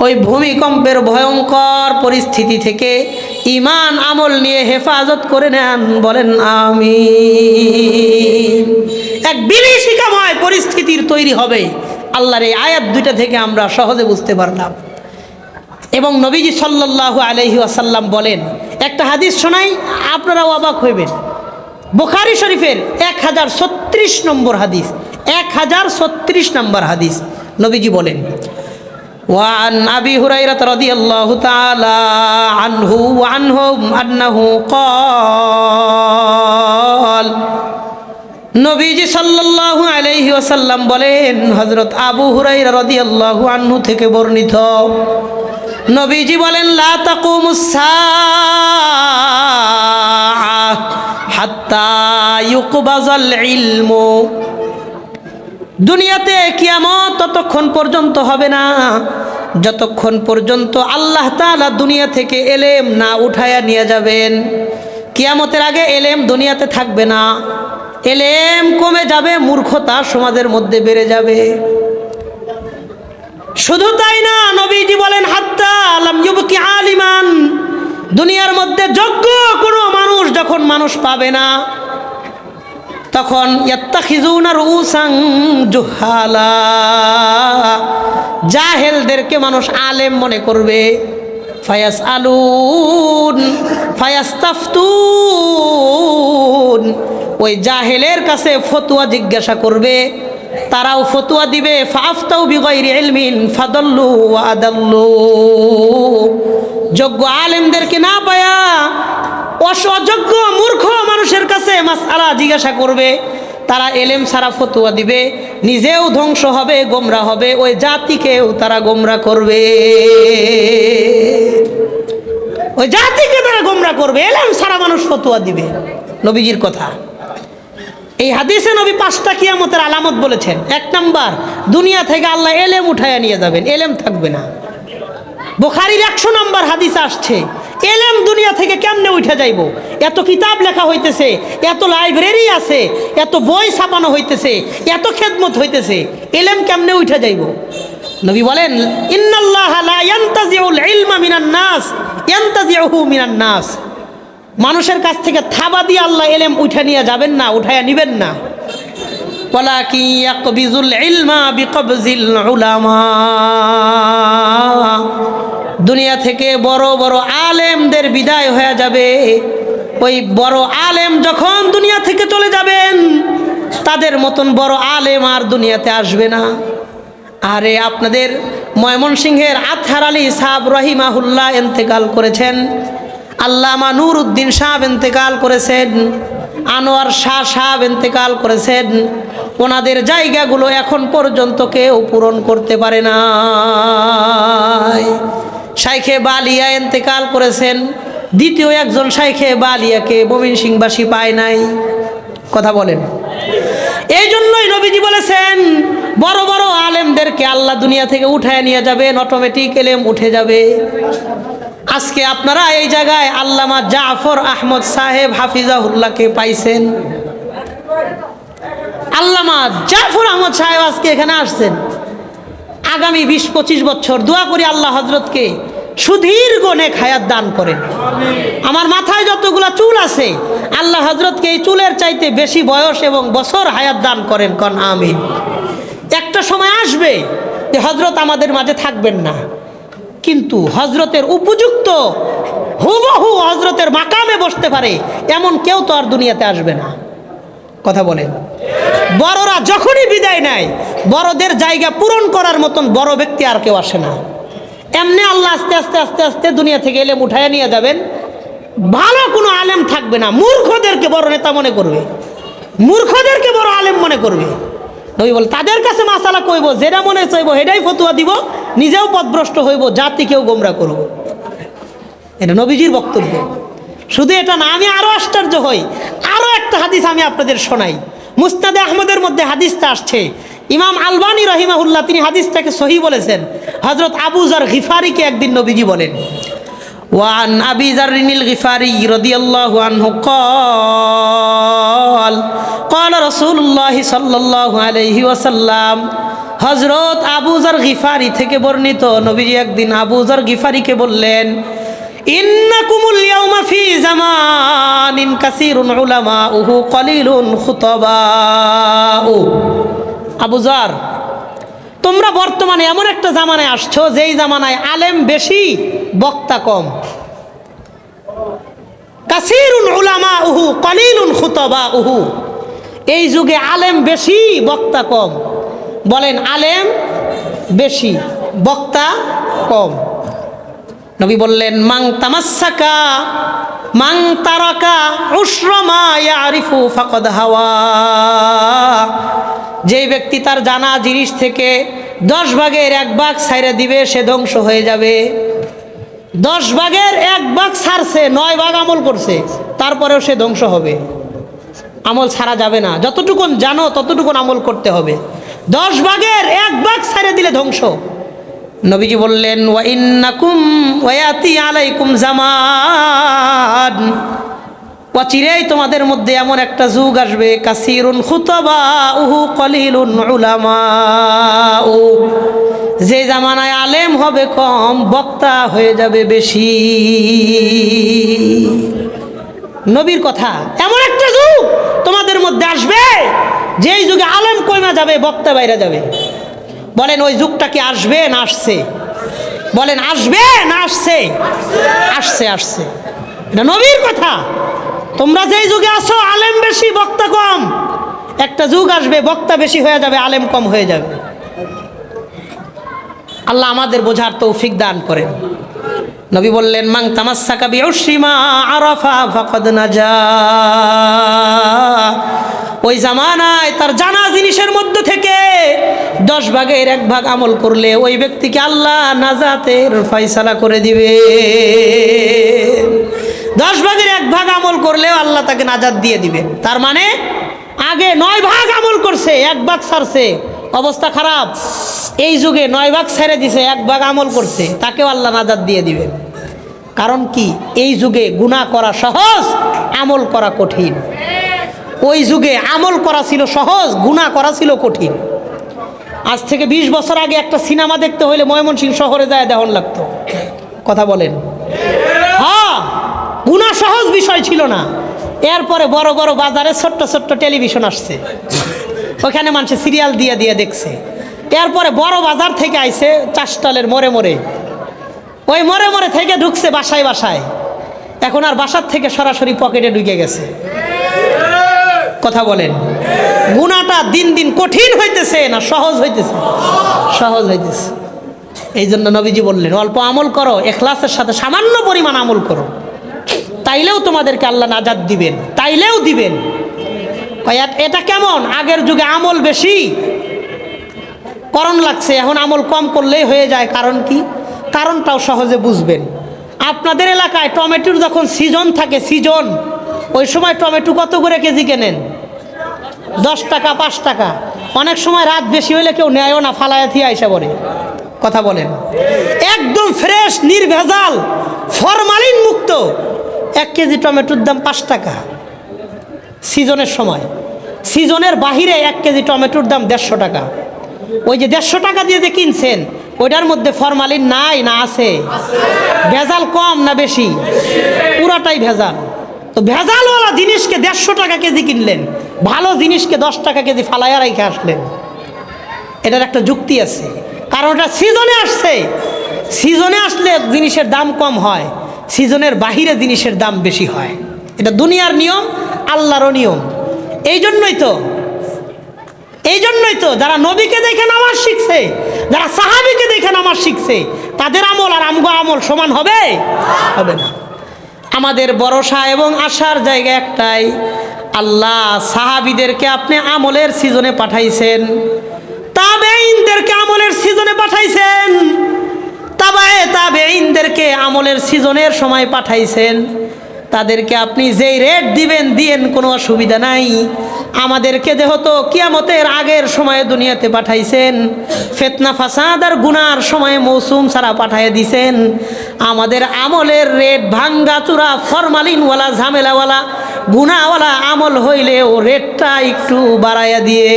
ওই ভূমিকম্পের ভয়ঙ্কর পরিস্থিতি থেকে ঈমান আমল নিয়ে হেফাজত করে নেন, বলেন আমিন। এক বিভীষিকাময় পরিস্থিতির তৈরি হবে। আল্লাহর এই আয়াত 2টা থেকে আমরা সহজে বুঝতে পারলাম। এবং নবীজি সাল্লাল্লাহু আলাইহি ওয়াসাল্লাম বলেন, একটা হাদিস শোনাই, আপনারাও অবাক হইবেন। বুখারী শরীফের 1036 নম্বর হাদিস, 1036 নম্বর হাদিস। নবীজি বলেন وعن أبي هريرة رضي الله تعالى عنه وعنهم أنه قال। নবীজি সাল্লাল্লাহু আলাইহি ওয়াসাল্লাম বলেন, হযরত আবু হুরায়রা রাদিয়াল্লাহু আনহু থেকে বর্ণিত, নবীজি বলেন লা তাকুমুস সাআহ হাত্তা ইউকবাযাল ইলমু। দুনিয়াতে কিয়ামত ততক্ষণ পর্যন্ত হবে না যতক্ষণ পর্যন্ত আল্লাহ তাআলা দুনিয়া থেকে এলেম না উঠায়া নিয়ে যাবেন। কিয়ামতের আগে এলেম দুনিয়াতে থাকবে না। এলেম কমে যাবে, মূর্খতা সমাজের মধ্যে বেড়ে যাবে। শুধু তাই না, নবীজি বলেন হাত্তা লাম ইউবকি আলিমান, দুনিয়ার মধ্যে যোগ্য কোনো মানুষ যখন মানুষ পাবে না, তখন ইয়াত্তাখিজুনা রুসান জুহালা, জাহেলদেরকে মানুষ আলেম মনে করবে। ফায়াসআলুন ফায়াস্তাফতুন, ওই জাহেলের কাছে ফতোয়া জিজ্ঞাসা করবে, তারাও ফতোয়া দিবে। ফাআফতাউ বিগাইরি ইলমিন ফাদাল্লু ওয়া আদাল্লু, যোগ্য আলেমদেরকে না পায়া অযোগ্য মূর্খ মানুষের কাছে মাসআলা জিজ্ঞাসা করবে, তারা এলেম ছাড়া ফতোয়া দিবে, নিজেও ধ্বংস হবে, গোমরা হবে, ওই জাতিকেও তারা গোমরা করবে, ওই জাতিকে তারা গোমরা করবে। এলেম ছাড়া মানুষ ফতোয়া দিবে, নবীজির কথা। এই হাদিসে নবী 5টা কিয়ামতের আলামত বলেছেন। 1 নাম্বার, দুনিয়া থেকে আল্লাহ এলেম উঠাইয়া নিয়ে যাবেন, এলেম থাকবে না। বুখারীর 100 নম্বর হাদিস আসছে, এলেম দুনিয়া থেকে কেমনে উঠে যাইব? এত কিতাব লেখা হইতেছে, এত লাইব্রেরি আছে, এত বই ছাপানো হইতেছে, এত খেদমত হইতেছে, এলেম কেমনে উঠে যাইব? নবী বলেন ইন্নাল্লাহা লা ইয়ানতাজিউল ইলমা মিনান নাস ইয়ানতাজিউহু মিনান নাস, মানুষের কাছ থেকে থাবা দিয়ে আল্লাহ এলেম উঠে নিয়ে যাবেন না, উঠাইয়া নিবেন না। ওয়ালাকিন ইয়াকবিজুল ইলমা বিকবজিল উলামা, দুনিয়া থেকে বড় বড় আলেমদের বিদায় হয়ে যাবে। ওই বড় আলেম যখন দুনিয়া থেকে চলে যাবেন, তাদের মতন বড় আলেম আর দুনিয়াতে আসবে না। আরে আপনাদের ময়মনসিংহের আতহার আলী সাহেব রহিমাহুল্লাহ ইন্তেকাল করেছেন, আল্লামা নুরউদ্দিন সাহেব ইন্তেকাল করেছেন, আনোয়ার শাহ সাহেব ইন্তেকাল করেছেন। ওনাদের জায়গাগুলো এখন পর্যন্ত কেউ পূরণ করতে পারে না। শাইখে বালিয়া ইন্তেকাল করেছেন, দ্বিতীয় একজন শাইখে বালিয়াকে ময়মনসিংহবাসী পায় নাই। কথা বলেন। এই জন্যই নবীজি বলেছেন বড় বড় আলেমদেরকে আল্লাহ দুনিয়া থেকে উঠায় নিয়ে যাবেন, অটোমেটিক এলেম উঠে যাবে। আজকে আপনারা এই জায়গায় আল্লামা জাফর আহমদ সাহেব হাফিজাহুল্লাহকে পাইছেন। আল্লামা জাফর আহমদ সাহেব আজকে এখানে আসছেন। আগামী 20-25 বছর দোয়া করি আল্লাহ হযরতকে সুদীর্ঘ নেক হায়াত দান করেন। আমার মাথায় যতগুলা চুল আছে, আল্লাহ হযরতকে এই চুলের চাইতে বেশি বয়স এবং বছর হায়াত দান করেন, কোন আমিন। একটা সময় আসবে যে হযরত আমাদের মাঝে থাকবেন না, কিন্তু হযরতের উপযুক্ত হুবহু হযরতের মাকামে বসতে পারে এমন কেউ তো আর দুনিয়াতে আসবে না। কথা বলেন। বড়রা যখনই বিদায় নেয়, বড়দের জায়গা পূরণ করার মতন বড় ব্যক্তি আর কেউ আসে না। এমনি আল্লাহ আস্তে আস্তে আস্তে আস্তে দুনিয়া থেকে এলেম উঠাইয়া নিয়ে যাবেন, ভালো কোনো আলেম থাকবে না। মূর্খদেরকে বড় নেতা মনে করবে, মূর্খদেরকে বড় আলেম মনে করবে। নবী বলে তাদের কাছে মাসালা কইব, যেটা মনে চাইব সেটাই ফতোয়া দিব, নিজেও পথভ্রষ্ট হইব, জাতিকেও গোমরা করব। এটা নবীজির বক্তব্য। শুধু এটা না, আমি আরো আশ্চর্য হই। আরো একটা হাদিস আমি আপনাদের শোনাই। মুসনাদে আহমদের মধ্যে হাদিসটা আসছে। ইমাম আলবানী রহিমাহুল্লাহ তিনি হাদিসটাকে সহি বলেছেন। হযরত আবু যর গিফারিকে একদিন নবীজি বলেন, ওয়ান আবি যররিনিল গিফারি রাদিয়াল্লাহু আনহু ক্বাল ক্বালা রাসূলুল্লাহ সাল্লাল্লাহু আলাইহি ওয়াসাল্লাম, হযরত আবু যর গিফারি থেকে বর্ণিত, নবীজি একদিন আবু যর গিফারিকে বললেন, ইন্নাকুমুল ইয়াউমা ফি জামানিন কাসীরুন উলামাউহু কলিলুন খুতাবাউ। আবু যর, তোমরা বর্তমানে এমন একটা জামানায় আসছো যেই জামানায় আলেম বেশি, বক্তা কম। কাসীরুন উলামাউহু কলিলুন খুতাবাউহু, এই যুগে আলেম বেশি, বক্তা কম। বলেন, আলেম বেশি, বক্তা কম। নবী বললেন, মান তামাসসাকা মান তারাকা উশরা মা ইয়ারিফু ফাকাদ হাওয়া, যেই ব্যক্তি তার জানা জিনিস থেকে 10 ভাগের 1 ভাগ ছাইড়া দিবে, সে ধ্বংস হয়ে যাবে। 10 ভাগের 1 ভাগ ছাড়ছে, 9 ভাগ আমল করছে, তারপরেও সে ধ্বংস হবে। আমল ছাড়া যাবে না, যতটুকুন জানো ততটুকুন আমল করতে হবে। 10 ভাগের 1 ভাগ ছাইড়া দিলে ধ্বংস। নবীজি বললেন, ওয়া ইন্নাকুম ওয়ায়াতি আলাইকুম জামান, অচিরেই তোমাদের মধ্যে এমন একটা যুগ আসবে কাসিরুন খুতাবাউহু কলিলুন উলামাউ, যে জামানায় আলেম হবে কম, বক্তা হয়ে যাবে বেশি। নবীর কথা, এমন একটা যুগ তোমাদের মধ্যে আসবে যেই যুগে আলেম কমে যাবে, বক্তা বাইরে যাবে। বলেন ওই যুগটা কি আসবে না আসছে? বলেন আসবে না আসছে? আসছে, আসছে। এটা নবীর কথা। তোমরা যেই যুগে আসো আলেম বেশি বক্তা কম, একটা যুগ আসবে বক্তা বেশি হয়ে যাবে, আলেম কম হয়ে যাবে। আল্লাহ আমাদের বোঝার তৌফিক দান করেন। নবী বললেন মান তামাসসাকা বিউশরি মা আরাফা ফাকাদ নাজা। ওই জামানায় তার জানা জিনিসের মধ্যে থেকে 10 ভাগের 1 ভাগ আমল করলে ওই ব্যক্তিকে আল্লাহ নাজাতের ফয়সালা করে দিবে। 10 ভাগের 1 ভাগ আমল করলেও আল্লাহ তাকে নাজাত দিয়ে দিবেন। তার মানে আগে 9 ভাগ আমল করছে, 1 ভাগ ছাড়ছে, অবস্থা খারাপ। এই যুগে 9 ভাগ ছেড়ে দিছে, 1 ভাগ আমল করছে, তাকেও আল্লাহ নাজাত দিয়ে দিবেন। কারণ কি? এই যুগে গুনাহ করা সহজ, আমল করা কঠিন। ওই যুগে আমল করা ছিল সহজ, গুনাহ করা ছিল কঠিন। আজ থেকে 20 বছর আগে একটা সিনেমা দেখতে হইলে ময়মনসিংহ শহরে যায় দেহন লাগতো। কথা বলেন? হ্যাঁ, গুনাহ সহজ বিষয় ছিল না। এরপরে বড় বড় বাজারে ছোট্ট ছোট্ট টেলিভিশন আসছে, ওখানে মানুষ সিরিয়াল দিয়ে দিয়ে দেখছে। এরপরে বড় বাজার থেকে আইছে চাষটালের মোড়ে মোড়ে, ওই মোড়ে মোড়ে থেকে ঢুকছে বাসায় বাসায়। এখন আর বাসার থেকে সরাসরি পকেটে ঢুকে গেছে। কথা বলেন? গুনাহটা দিন দিন কঠিন হইতেছে না সহজ হইতেছে? সহজ হইতেছে। এই জন্য নবীজি বললেন অল্প আমল করো, ইখলাসের সাথে সামান্য পরিমাণ আমল করো, তাইলেও তোমাদেরকে আল্লাহ নাজাত দিবেন, তাইলেও দিবেন। এটা কেমন? আগের যুগে আমল বেশি করণ লাগছে, এখন আমল কম করলেই হয়ে যায়। কারণ কি? কারণটাও সহজে বুঝবেন। আপনাদের এলাকায় টমেটোর যখন সিজন থাকে, সিজন, ওই সময় টমেটো কত করে কেজি কেনেন? 10 টাকা, 5 টাকা। অনেক সময় রাত বেশি হইলে কেউ নেয়ও না, ফালায়া থিয়ে আইসা পড়ে। কথা বলেন? একদম ফ্রেশ নির্ভেজাল ফরমালিন মুক্ত 1 কেজি টমেটোর দাম 5 টাকা সিজনের সময়। সিজনের বাহিরে 1 কেজি টমেটোর দাম 150 টাকা। ওই যে 150 টাকা দিয়ে যে কিনছেন, ওইটার মধ্যে ফরমালিন নাই না আছে? ভেজাল কম না বেশি? পুরাটাই ভেজাল। তো ভেজালওয়ালা জিনিসকে 150 টাকা কেজি কিনলেন, ভালো জিনিসকে 10 টাকা কেজি ফালাইয়া রেখে আসলেন। এটার একটা যুক্তি আছে, কারণ এটা সিজনে আসছে। সিজনে আসলে জিনিসের দাম কম হয়, সিজনের বাহিরে জিনিসের দাম বেশি হয়। এটা দুনিয়ার নিয়ম, আল্লাহরও নিয়ম। এই জন্যই তো যারা নবীকে দেখে নামাজ শিখছে, যারা সাহাবীকে দেখে নামাজ শিখছে, তাদের আমল আর আমগো আমল সমান হবে? হবে না। আমাদের ভরসা এবং আশার জায়গা একটাই, আল্লাহ সাহাবীদেরকে আপনি আমলের সিজনে পাঠাইছেন, তাবেঈনদেরকে আমলের সিজনে পাঠাইছেন, তাবেঈনদেরকে আমলের সিজনের সময় পাঠাইছেন। তাদেরকে আপনি যেই রেট দিবেন দিয়েন, কোনো অসুবিধা নাই। আমাদেরকে যেহেতু কিয়ামতের আগের সময়ে দুনিয়াতে পাঠাইছেন, ফিতনা ফাসাদ আর গুনার সময়ে মৌসুম ছাড়া পাঠাইয়া দিছেন, আমাদের আমলের রেট ভাঙ্গা চূড়া ফরমালিনওয়ালা ঝামেলাওয়ালা গুনাওয়ালা আমল হইলেও রেটটা একটু বাড়াইয়া দিয়ে।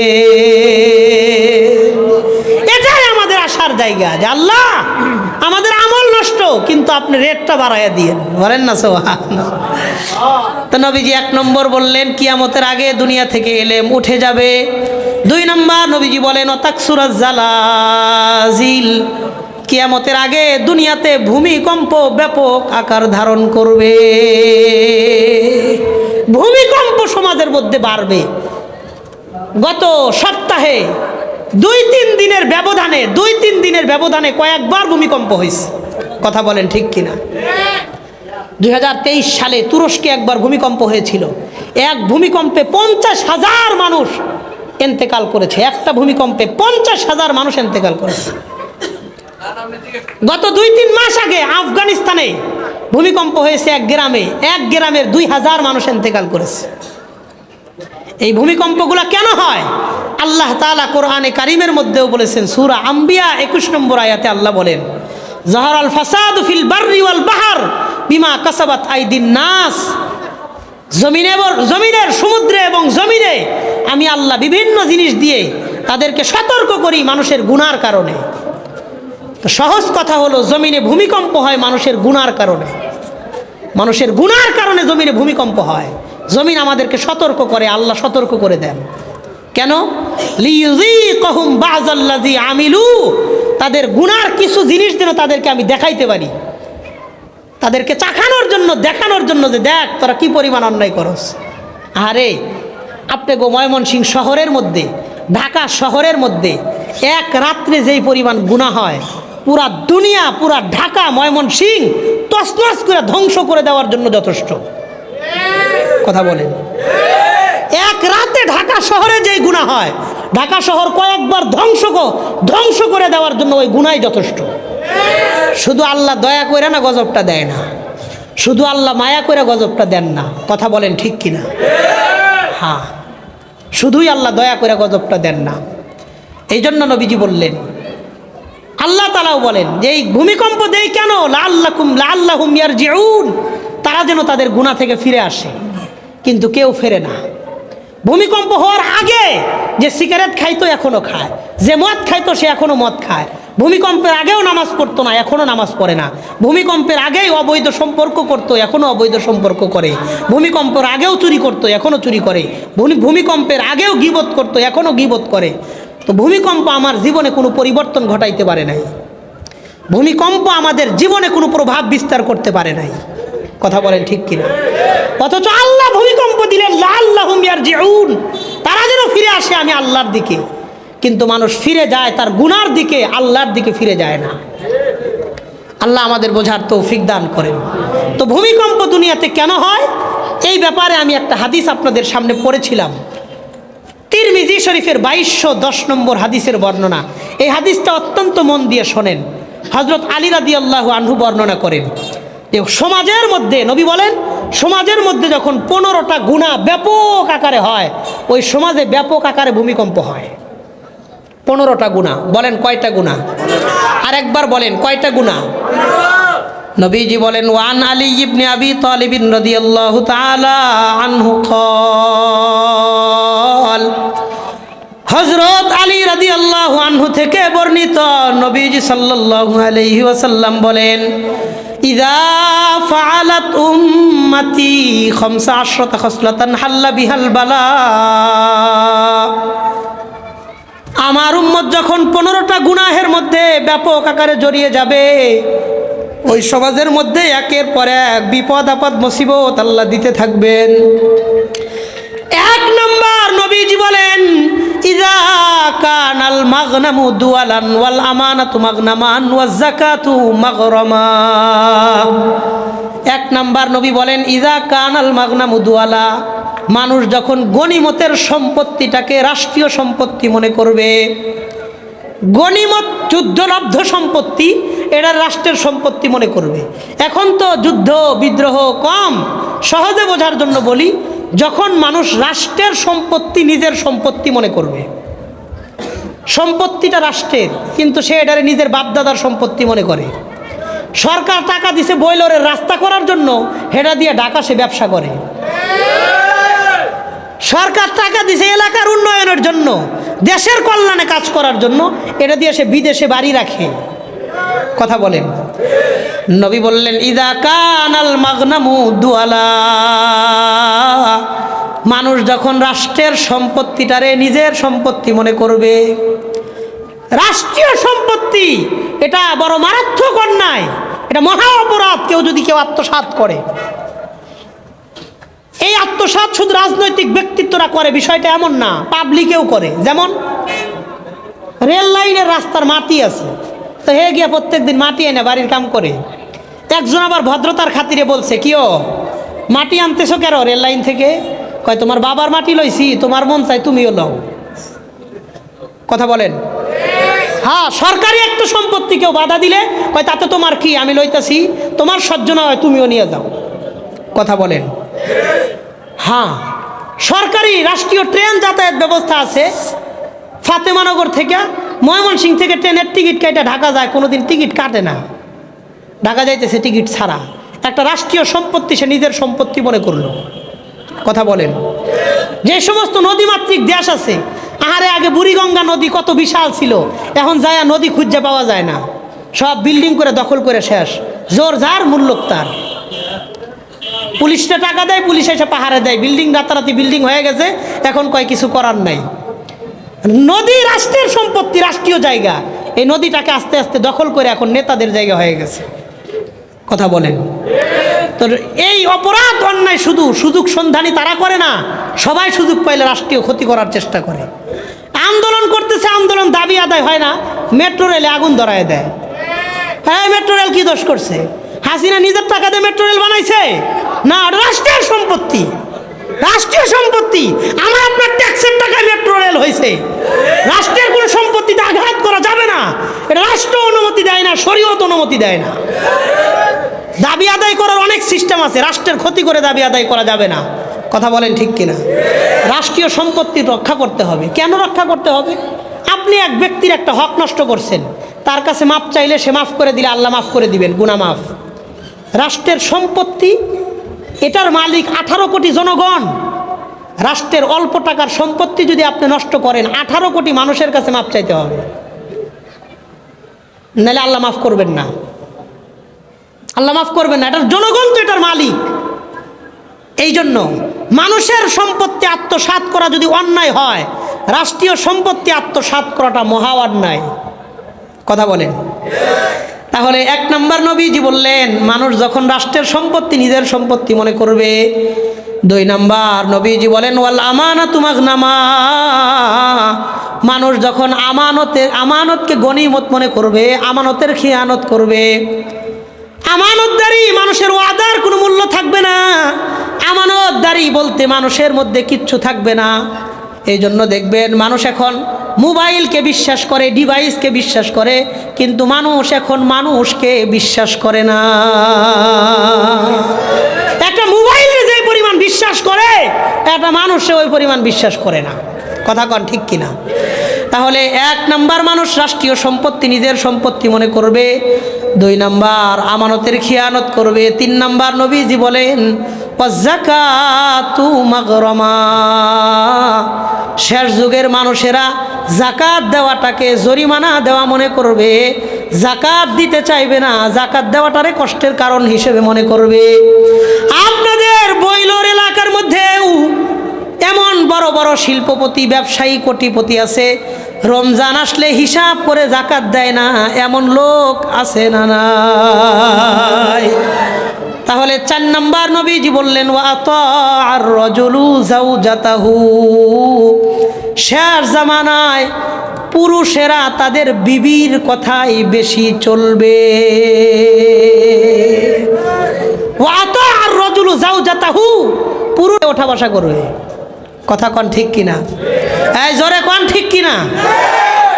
এটাই আমাদের আশার জায়গা যে আল্লাহ আমাদের আমল নষ্ট, কিন্তু আপনি রেটটা বাড়াইয়া দিয়েন। বলেন না সুবহানাল্লাহ? তো নবীজি 1 নম্বর বললেন কিয়ামতের আগে দুনিয়া থেকে এলেম উঠে যাবে। 2 নম্বর নবীজি বলেন অতাকসুরাজ জালাজিল, কিয়ামতের আগে দুনিয়াতে ভূমিকম্প ব্যাপক আকার ধারণ করবে। ভূমিকম্প সমাজের মধ্যে বাড়বে। গত সপ্তাহে 2-3 দিনের ব্যবধানে কয়েকবার ভূমিকম্প হয়েছে। কথা বলেন ঠিক কিনা? 2023 সালে তুরস্কে একবার ভূমিকম্প হয়েছিল। এক ভূমিকম্পে 50,000 মানুষ ইন্তেকাল করেছে। একটা ভূমিকম্পে 50,000 মানুষ ইন্তেকাল করেছে। গত 2-3 মাস আগে আফগানিস্তানে ভূমিকম্প হয়েছে এক গ্রামের 2000 মানুষ ইন্তেকাল করেছে। এই ভূমিকম্পগুলো কেন হয়? আল্লাহ তাআলা কোরআনে কারিমের মধ্যেও বলেছেন, সূরা আম্বিয়া 21 নম্বর আয়াতে আল্লাহ বলেন, যাহারাল ফাসাদু ফিল বাররি ওয়াল বাহর বিমা কাসাবাত আইদিন নাস। জমিনের সমুদ্রে এবং জমিনে আমি আল্লাহ বিভিন্ন জিনিস দিয়ে তাদেরকে সতর্ক করি মানুষের গুনার কারণে। তো সহজ কথা হলো, জমিনে ভূমিকম্প হয় মানুষের গুনার কারণে। মানুষের গুনার কারণে জমিনে ভূমিকম্প হয়। জমিন আমাদেরকে সতর্ক করে, আল্লাহ সতর্ক করে দেন। কেন? লিইউযীকাহুম বা'যাল্লাযী আমিলু, তাদের গুনার কিছু জিনিস যেন তাদেরকে আমি দেখাইতে পারি, তাদেরকে চাখানোর জন্য, দেখানোর জন্য যে দেখ তোরা কি পরিমাণ অন্যায় করস। আরে আপনি ময়মনসিংহ শহরের মধ্যে, ঢাকা শহরের মধ্যে এক রাত্রে যেই পরিমাণ গুনাহ হয়, পুরা দুনিয়া, পুরা ঢাকা ময়মনসিংহ তছনছ করে ধ্বংস করে দেওয়ার জন্য যথেষ্ট। কথা বলেন, এক রাতে ঢাকা শহরে যেই গুনাহ হয়, ঢাকা শহর কয়েকবার ধ্বংস করে দেওয়ার জন্য ওই গুনাহই যথেষ্ট। শুধু আল্লাহ দয়া করে না গজবটা দেয় না, শুধু আল্লাহ মায়া করে গজবটা দেন না। কথা বলেন ঠিক কিনা? হ্যাঁ, শুধুই আল্লাহ দয়া করে গজবটা দেন না। এই জন্য নবীজি বললেন, আল্লাহ তাআলাও বলেন যে এই ভূমিকম্প দেই কেন? লাআল্লাহুম ইয়ারজিউন, তারা যেন তাদের গুনাহ থেকে ফিরে আসে। কিন্তু কেউ ফেরে না। ভূমিকম্প হওয়ার আগে যে সিগারেট খাইতো এখনো খায়, যে মদ খাইতো সে এখনো মদ খায়। ভূমিকম্পের আগেও নামাজ পড়তো না, এখনো নামাজ পড়ে না। ভূমিকম্পের আগেই অবৈধ সম্পর্ক করতো, এখনো অবৈধ সম্পর্ক করে। ভূমিকম্পের আগেও চুরি করতো, এখনো চুরি করে। ভূমিকম্পের আগেও গীবত করতো, এখনো গীবত করে। তো ভূমিকম্প আমার জীবনে কোনো পরিবর্তন ঘটাইতে পারে নাই। ভূমিকম্প আমাদের জীবনে কোনো প্রভাব বিস্তার করতে পারে নাই। কথা বলেন ঠিক কিনা? অথচ আল্লাহ ভূমিকম্প দিলেন লাআল্লাহুম ইয়ারজিউন, তারা যেন ফিরে আসে আমি আল্লাহর দিকে। কিন্তু মানুষ ফিরে যায় তার গুনার দিকে, আল্লাহর দিকে ফিরে যায় না। আল্লাহ আমাদের বোঝার তৌফিক দান করেন। তো ভূমিকম্প দুনিয়াতে কেন হয়, এই ব্যাপারে আমি একটা হাদিস আপনাদের সামনে পড়েছিলাম। তিরমিজি শরীফের 2210 নম্বর হাদিসের বর্ণনা। এই হাদিসটা অত্যন্ত মন দিয়ে শোনেন। হযরত আলী রাদিয়াল্লাহু আনহু বর্ণনা করেন যে সমাজের মধ্যে, নবী বলেন, সমাজের মধ্যে যখন 15টা গুনাহ ব্যাপক আকারে হয়, ওই সমাজে ব্যাপক আকারে ভূমিকম্প হয়। 15টা গুনাহ। বলেন কয়টা গুনাহ? আর একবার বলেন কয়টা গুনাহ? নবীজি বলেন, ওয়ান আলী ইবনে আবি তালিব রাদিয়াল্লাহু তাআলা আনহু ক্বাল, হযরত আলী রাদিয়াল্লাহু আনহু থেকে বর্ণিত, নবীজি সাল্লাল্লাহু আলাইহি ওয়াসাল্লাম বলেন, ইযা ফাআলাত উম্মতি 15 খাসলাতান হাল্লা বিহাল বালা, আমার উম্মত যখন 15টা গুনাহের মধ্যে ব্যাপক আকারে জড়িয়ে যাবে, ওই সমাজের মধ্যে একের পর এক বিপদ আপদ মুসিবত আল্লাহ দিতে থাকবেন। এক নম্বর নবীজি বলেন, ইযা কানাল মাগনামু দুয়ালান ওয়াল আমানাতু মাগনামান ওয়াজ যাকাতু মাগরামা। এক নাম্বার নবী বলেন, ইযা কানাল মাগনামু দুয়ালা, মানুষ যখন গনিমতের সম্পত্তিটাকে রাষ্ট্রীয় সম্পত্তি মনে করবে। গনিমত যুদ্ধলব্ধ সম্পত্তি, এটা রাষ্ট্রের সম্পত্তি মনে করবে। এখন তো যুদ্ধ বিদ্রোহ কম, সহজে বোঝার জন্য বলি, যখন মানুষ রাষ্ট্রের সম্পত্তি নিজের সম্পত্তি মনে করবে, সম্পত্তিটা রাষ্ট্রের কিন্তু সে এটারে নিজের বাপদাদার সম্পত্তি মনে করে। সরকার টাকা দিছে বয়লরের রাস্তা করার জন্য, হেটা দিয়ে ঢাকা সে ব্যবসা করে। সরকার টাকা দিছে এলাকার উন্নয়নের জন্য, দেশের কল্যাণে কাজ করার জন্য, এটা দিয়ে সে বিদেশে বাড়ি রাখে। কথা বলেন। নবী বললেন, ইযা কানাল মাগনামু দুয়ালা, মানুষ যখন রাষ্ট্রের সম্পত্তিটারে নিজের সম্পত্তি মনে করবে। রাষ্ট্রীয় সম্পত্তি এটা বড় মারাত্মক অন্যায়, এটা মহা অপরাধ। কেউ আত্মসাৎ করে, এই আত্মসাৎ শুধু রাজনৈতিক ব্যক্তিত্বরা করে, বিষয়টা এমন না, পাবলিকেও করে। যেমন রেল লাইনের রাস্তার মাটি আছে, তো হে গিয়া প্রত্যেকদিন মাটি এনে বাড়ির কাম করে। একজন আবার ভদ্রতার খাতিরে বলছে, কিও মাটি আনতেছো কেন রেল লাইন থেকে? কয়, তোমার বাবার মাটি লইছি, তোমার মন চাই তুমিও লও। কথা বলেন। হ্যাঁ, সরকারি একটা সম্পত্তি কেউ বাধা দিলে কয়, তাতে তোমার কি, আমি লইতাছি, তোমার সহ্য না হয় তুমিও নিয়ে যাও। কথা বলেন। হ্যাঁ, সরকারি রাষ্ট্রীয় ট্রেন যাতায়াত ব্যবস্থা আছে। ফাতেমানগর থেকে ময়মনসিংহ থেকে ট্রেনের টিকিট কেটে ঢাকা যায়, কোনোদিন টিকিট কাটে না, ঢাকা যাইতেছে টিকিট ছাড়া। একটা রাষ্ট্রীয় সম্পত্তি সে নিজের সম্পত্তি মনে করলো। কথা বলেন। যে সমস্ত নদীমাতৃক দেশ আছে, আহারে আগে বুড়িগঙ্গা নদী কত বিশাল ছিল, এখন যায় নদী খুঁজে পাওয়া যায় না, সব বিল্ডিং করে দখল করে শেষ, জোর যার মূল্য তার। পুলিশটা টাকা দেয়, পুলিশ এসে পাহাড়ে দেয়, বিল্ডিং রাতারাতি বিল্ডিং হয়ে গেছে, এখন কয় কিছু করার নাই। নদী রাষ্ট্রের সম্পত্তি, রাষ্ট্রীয় জায়গা, এই নদীটাকে আস্তে আস্তে দখল করে এখন নেতাদের জায়গা হয়ে গেছে। কথা বলেন। তো এই অপরাধ অন্যায় শুধু সুযোগ সন্ধানী তারা করে না, সবাই সুযোগ পাইলে রাষ্ট্রীয় ক্ষতি করার চেষ্টা করে। আন্দোলন করতেছে, আন্দোলন দাবি আদায় হয় না, মেট্রো রেলে আগুন ধরায় দেয়। হ্যাঁ, মেট্রো রেল কি দোষ করছে? হাসিনা নিজের টাকা দিয়ে মেট্রো রেল বানাইছে না? রাষ্ট্রের সম্পত্তি, রাষ্ট্রীয় সম্পত্তি। আমার আপনার ট্যাক্সের টাকায় মেট্রো রেল হয়েছে। রাষ্ট্রের কোনো সম্পত্তিতে আঘাত করা যাবে না, এটা রাষ্ট্র অনুমতি দেয় না, শরীয়ত অনুমতি দেয় না। দাবি আদায় করার অনেক সিস্টেম আছে, রাষ্ট্রের ক্ষতি করে দাবি আদায় করা যাবে না। কথা বলেন ঠিক কিনা? রাষ্ট্রীয় সম্পত্তি রক্ষা করতে হবে। কেন রক্ষা করতে হবে? আপনি এক ব্যক্তির একটা হক নষ্ট করছেন, তার কাছে মাপ চাইলে সে মাফ করে দিলে আল্লাহ মাফ করে দিবেন, গুনাহ মাফ। রাষ্ট্রের সম্পত্তি, এটার মালিক 18 কোটি জনগণ। রাষ্ট্রের অল্প টাকার সম্পত্তি যদি আপনি নষ্ট করেন, 18 কোটি মানুষের কাছে মাপ চাইতে হবে, নাহলে আল্লাহ মাফ করবেন না। আল্লাহ মাফ করবেন না, এটার জনগণ তো এটার মালিক। এই জন্য মানুষের সম্পত্তি আত্মসাৎ করা যদি অন্যায় হয়, রাষ্ট্রীয় সম্পত্তি আত্মসাৎ করাটা মহা অন্যায়। কথা বলেন। তাহলে 1 নম্বর নবীজি বললেন, মানুষ যখন রাষ্ট্রের সম্পত্তি নিজের সম্পত্তি মনে করবে। 2 নম্বর নবীজি বলেন, ওয়াল আমানাতু মাগনামা, মানুষ যখন আমানতকে গনিমত মনে করবে, আমানতের খিয়ানত করবে। আমানতদারি মানুষের ওয়াদার কোনো মূল্য থাকবে না, আমানতদারি বলতে মানুষের মধ্যে কিচ্ছু থাকবে না। এই জন্য দেখবেন মানুষ এখন মোবাইলকে বিশ্বাস করে, ডিভাইসকে বিশ্বাস করে, কিন্তু মানুষ এখন মানুষকে বিশ্বাস করে না। একটা মোবাইলে যে পরিমাণ বিশ্বাস করে, একটা মানুষে ওই পরিমাণ বিশ্বাস করে না। কথা কন ঠিক কিনা? তাহলে 1 নম্বর মানুষ রাষ্ট্রীয় সম্পত্তি নিজের সম্পত্তি মনে করবে। 2 নম্বর আমানতের খিয়ানত করবে। 3 নম্বর নবীজি বলেন, ওয়াযাকাতু মাগরামা, শেষ যুগের মানুষেরা যাকাত দেওয়াটাকে জরিমানা দেওয়া মনে করবে, যাকাত দিতে চাইবে না, যাকাত দেওয়াটারে কষ্টের কারণ হিসেবে মনে করবে। আপনাদের বইলোর এলাকার মধ্যেও এমন বড় বড় শিল্পপতি, ব্যবসায়ী, কোটিপতি আছে, রমজান আসলে হিসাব করে যাকাত দেয় না, এমন লোক আছে না নাই? তাহলে 4 নম্বর নবীজি বললেন, ওয়া আতাআর রাজুলু যাওজাতাহু, শেষ জামানায় পুরুষেরা তাদের বিবির কথাই বেশি চলবে। ওয়া আতাআর রাজুলু যাওজাতাহু, পুরুষ ওঠা বসা করবে। কথা কন ঠিক কিনা? এই জোরে কন ঠিক কিনা?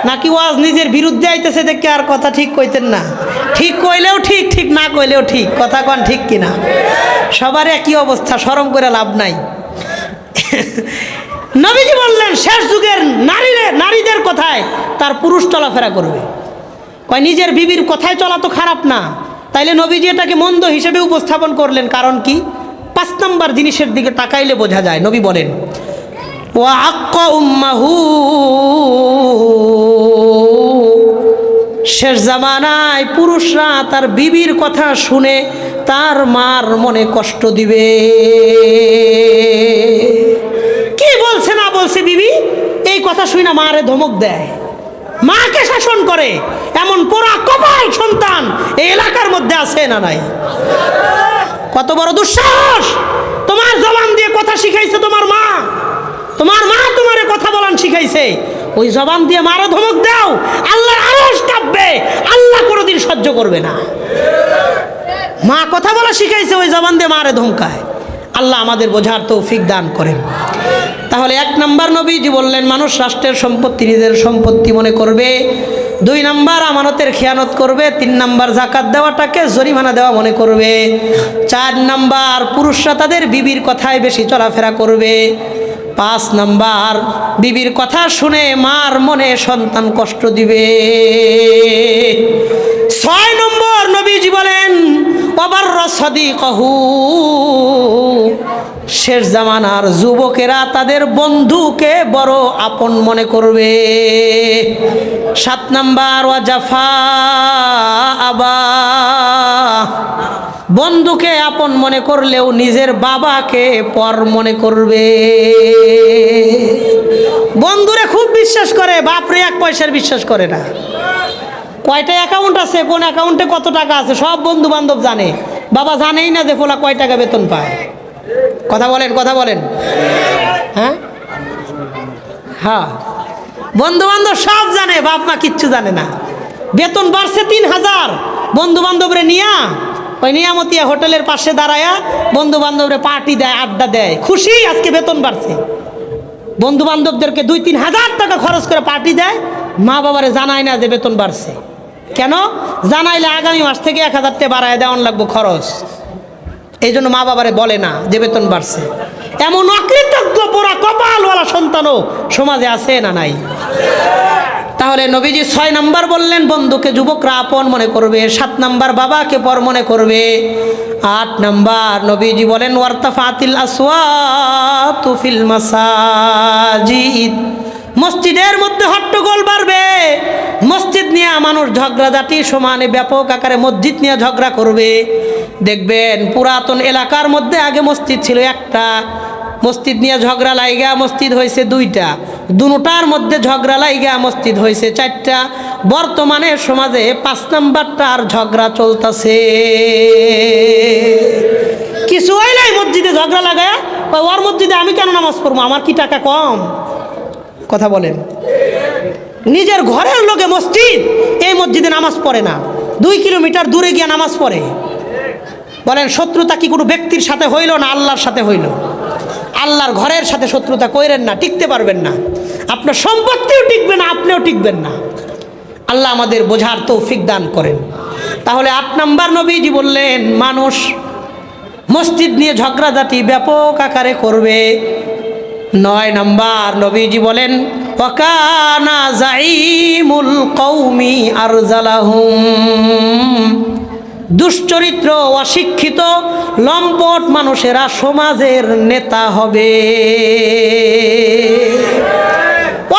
নাকি ওয়াজ নিজের বিরুদ্ধে আইতেছে দেখে আর কথা ঠিক কইতেন না? ঠিক কইলেও ঠিক, ঠিক না কইলেও ঠিক। কথা কন ঠিক কিনা? সবার একই অবস্থা, শরম করে লাভ নাই। নবীজি বললেন, শেষ যুগের নারীদের কথায় তার পুরুষ চলাফেরা করবে। কয় নিজের বিবির কথায় চলা তো খারাপ না, তাইলে নবীজি এটাকে মন্দ হিসেবে উপস্থাপন করলেন। কারণ কি? 5 নম্বর জিনিসের দিকে তাকাইলে বোঝা যায়। নবী বলেন, ওয়া আক্কা উম্মাহু, শেষ জামানায় পুরুষরা তার বিবির কথা শুনে তার মার মনে কষ্ট দিবে। কি বলছে না বলছে বিবি, এই কথা শুনে মারে ধমক দেয়, মাকে শাসন করে। এমন পোড়া কপাল সন্তান এই এলাকার মধ্যে আছে না নাই? কত বড় দুঃসাহস! তোমার জবান দিয়ে কথা শিখাইছে তোমার মা, তোমার মা তোমারে কথা বলান শিখাইছে, ওই জবান দিয়ে মারে ধমক দাও, আল্লাহর আরশ কাঁপবে, আল্লাহ কোনোদিন সহ্য করবে না। মা কথা বলা শিখাইছে, ওই জবান দিয়ে মারে ধমকায়। আল্লাহ আমাদের বোঝার তৌফিক দান করেন। তাহলে 1 নম্বর নবীজি বললেন, মানুষ রাষ্ট্রের সম্পত্তি নিজের সম্পত্তি মনে করবে। 2 নম্বর আমানতের খেয়ানত করবে। 3 নম্বর যাকাত দেওয়াটাকে জরিমানা দেওয়া মনে করবে। 4 নম্বর পুরুষরা তাদের বিবির কথায় বেশি চলাফেরা করবে। 5 নম্বর বিবির কথা শুনে মার মনে সন্তান কষ্ট দিবে। 6 নম্বর নবীজি বলেন, ওয়াবাররা সাদিকাহু, শেষ জামানার যুবকেরা তাদের বন্ধুকে বড় আপন মনে করবে। 7 নাম্বার ওয়াজাফা আবা, বন্ধুকে আপন মনে করলেও নিজের বাবাকে পর মনে করবে। বন্ধুরে খুব বিশ্বাস করে, বাপরে 1 পয়সার বিশ্বাস করে না। কয়টা অ্যাকাউন্ট আছে, কোন অ্যাকাউন্টে কত টাকা আছে সব বন্ধু বান্ধব জানে, বাবা জানেই না যে ফোলা কয় টাকা বেতন পায়। কথা বলেন, কথা বলেন। হ্যাঁ হ্যাঁ, বন্ধু বান্ধব সব জানে, বাপ মা কিচ্ছু জানে না। বেতন বাড়ছে 3000, বন্ধু বান্ধবরে নিয়া ওই নিয়ামতিয়া হোটেলের পাশে দাঁড়ায়া বন্ধু বান্ধবরে পার্টি দেয়, আড্ডা দেয়, খুশি আজকে বেতন বাড়ছে। বন্ধু বান্ধবদেরকে 2-3 হাজার টাকা খরচ করে পার্টি দেয়, মা বাবারে জানায় না যে বেতন বাড়ছে। কেন? জানাইলে আগামী মাস থেকে 1000 টাকা বাড়ায় দেওয়ান লাগবে খরচ, এই জন্য মা বাবারে বলে না যে বেতন বাড়ছে। এমন অকৃতজ্ঞ পোড়া কপালওয়ালা সন্তানও সমাজে আছে না নাই? তাহলে নবীজি 6 নাম্বার বললেন বন্ধুকে যুবকরা আপন মনে করবে, 7 নাম্বার বাবাকে পর মনে করবে, 8 নাম্বার নবীজি বলেন ওয়ারতাফাতিল আসওয়াতু ফিল মাসাজিদ, মসজিদের মধ্যে হট্টগোল বাড়বে। মসজিদ নিয়ে মানুষ ঝগড়াঝাটি সমানে ব্যাপক আকারে মসজিদ নিয়ে ঝগড়া করবে। দেখবেন পুরাতন এলাকার মধ্যে আগে মসজিদ ছিল একটা, মসজিদ নিয়ে ঝগড়া লাইগা মসজিদ হয়েছে 2টা, দুটার মধ্যে ঝগড়া লাইগা মসজিদ হয়েছে 4টা। বর্তমানে সমাজে 5 নাম্বারটার ঝগড়া চলতেছে। কিছু হইলাই মসজিদে ঝগড়া লাগায়, ওর মসজিদে আমি কেন নামাজ পড়বো, আমার কি টাকা কম? কথা বলেন। নিজের ঘরের লোকে মসজিদ, এই মসজিদে নামাজ পড়ে না, 2 কিলোমিটার দূরে গিয়ে নামাজ পড়ে। বলেন শত্রুতা কি কোনো ব্যক্তির সাথে হইল না আল্লাহর সাথে হইল? আল্লাহর ঘরের সাথে শত্রুতা কইরেন না, টিকতে পারবেন না, আপনার সম্পত্তিও টিকবে না, আপনিও টিকবেন না। আল্লাহ আমাদের বোঝার তৌফিক দান করেন। তাহলে 8 নাম্বার নবীজি বললেন মানুষ মসজিদ নিয়ে ঝগড়াঝাটি ব্যাপক আকারে করবে। 9 নাম্বার নবীজি বলেন ওয়াকানা জাইমুল কওমি আরজালাহুম, দুশ্চরিত্র অশিক্ষিত লম্পট মানুষেরা সমাজের নেতা হবে।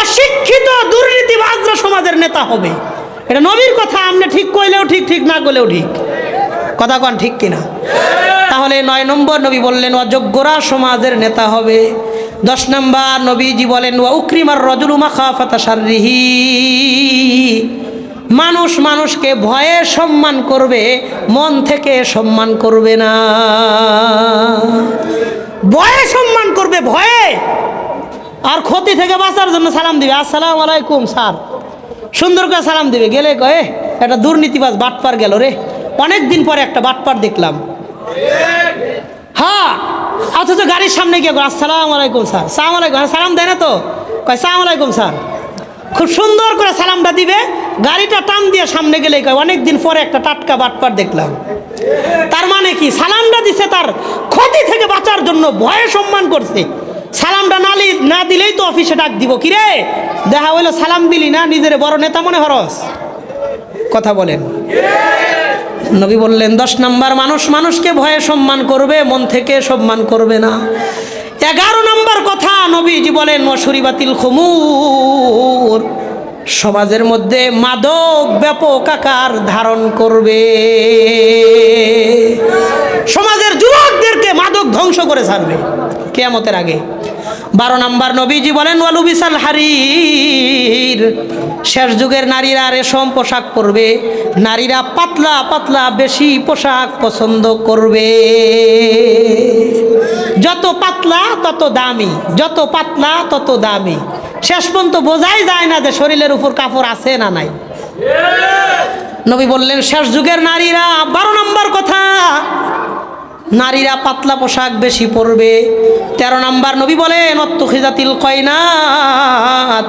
অশিক্ষিত দুর্নীতিবাজরা সমাজের নেতা হবে, এটা নবীর কথা। আপনি ঠিক কইলেও ঠিক, ঠিক না করলেও ঠিক। কথা কন ঠিক কিনা? তাহলে 9 নম্বর নবী বললেন অযোগ্যরা সমাজের নেতা হবে। 10 নাম্বার নবীজি বলেন ওয়া উকরিমার রাজুলু মাখাফাতা শাররিহি, মানুষ মানুষকে ভয়ে সম্মান করবে, মন থেকে সম্মান করবে না। ভয়ে সম্মান করবে, ভয়ে। আর ক্ষতি থেকে বাঁচার জন্য সালাম দিবে, আসসালামু আলাইকুম স্যার, সুন্দর করে সালাম দিবে। গেলে কয়ে একটা দুর্নীতিবাজ বাটপার গেল রে, অনেক দিন পরে একটা বাটপার দেখলাম। হ্যাঁ, অথচ গাড়ির সামনে গিয়ে আসসালামু আলাইকুম স্যার, সালাম আলাইকুম, সালাম দেয় না তো, কয় সালাম আলাইকুম স্যার, খুব সুন্দর করে সালামটা দিবে। গাড়িটা টান দিয়ে সামনে গেলে কয় অনেক দিন পরে একটা টাটকা বাটপার দেখলাম। তার মানে কি? সালামটা দিছে তার ক্ষতি থেকে বাঁচার জন্য, ভয়ে সম্মান করছে। সালামটা না দিলেই তো অফিসে ডাক দিব, কিরে দেখা হইলো সালাম দিলি না, নিজের বড় নেতা মনে হরস। কথা বলেন। নবী বললেন 10 নাম্বার মানুষ মানুষকে ভয়ে সম্মান করবে, মন থেকে সম্মান করবে না। 11 নাম্বার কথা নবীজি বলেন ওয়াশুরিবাতিল খুমুর, সমাজের মধ্যে মাদক ব্যাপক আকার ধারণ করবে। সমাজের যুবকদেরকে মাদক ধ্বংস করে ছাড়বে কিয়ামতের আগে। 12 নাম্বার নবীজি বলেন ওয়ালুবিসাল হারির, শেষ যুগের নারীরা রেশম পোশাক পরবে, নারীরা পাতলা পাতলা বেশি পোশাক পছন্দ করবে। যত পাতলা তত দামি, যত পাতলা তত দামি। শেষ পর্যন্ত বোঝাই যায় না যে শরীরের উপর কাপড় আছে না নাই। নবী বললেন শেষ যুগের নারীরা, 12 নম্বর কথা, নারীরা পাতলা পোশাক বেশি পরবে। 13 নাম্বার নবী বলেন অত্তুখিজাতিল কয়নাত,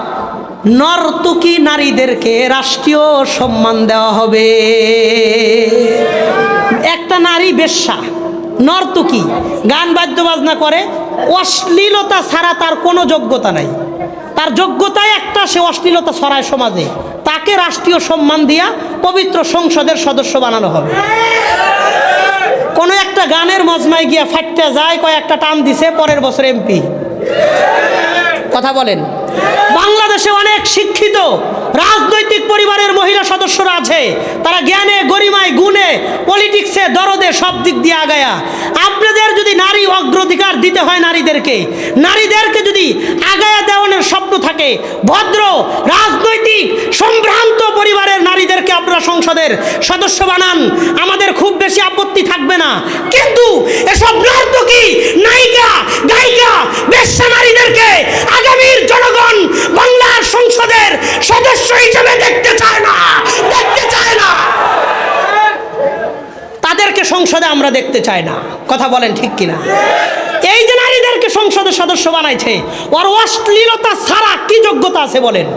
নর্তকী নারীদেরকে রাষ্ট্রীয় সম্মান দেওয়া হবে। একটা নারী বেশ্যা, নর্তকী, গান বাদ্য বাজনা করে, অশ্লীলতা ছাড়া তার কোনো যোগ্যতা নাই। তার যোগ্যতাই একটা, সে অশ্লীলতা ছড়ায় সমাজে, তাকে রাষ্ট্রীয় সম্মান দিয়া পবিত্র সংসদের সদস্য বানানো হবে। কোনো একটা গানের মজমায় গিয়া ফাটতে যায়, কয়েকটা টান দিছে, পরের বছর এমপি। কথা বলেন। বাংলাদেশে অনেক শিক্ষিত রাজনৈতিক পরিবারের মহিলা সদস্যরা আছে, তারা জ্ঞানে, গরিমায়, গুণে, পলিটিক্সে, দরদে সব দিক দিয়ে আগায়া। আপনাদের যদি নারী অগ্রাধিকার দিতে হয়, নারীদেরকে যদি আগায়া দেওয়ানোর স্বপ্ন থাকে, ভদ্র রাজনৈতিক সম্ভ্রান্ত পরিবারের নারীদেরকে আপনারা সংসদের সদস্য বানান, আমাদের খুব বেশি আপত্তি থাকবে না। কিন্তু এসব নর্তকী, নায়িকা, গায়িকা, বেশ্যা নারীদেরকে আগামীর জনগণ বাংলার সংসদের সদস্য হিসেবে দেখতে চায় না। তাদেরকে সংসদে আমরা দেখতে চাই না। কথা বলেন ঠিক কিনা? এই যে নারীদেরকে সংসদের সদস্য বানাইছে, ওর অশ্লীলতা ছাড়া কি যোগ্যতা আছে বলেন?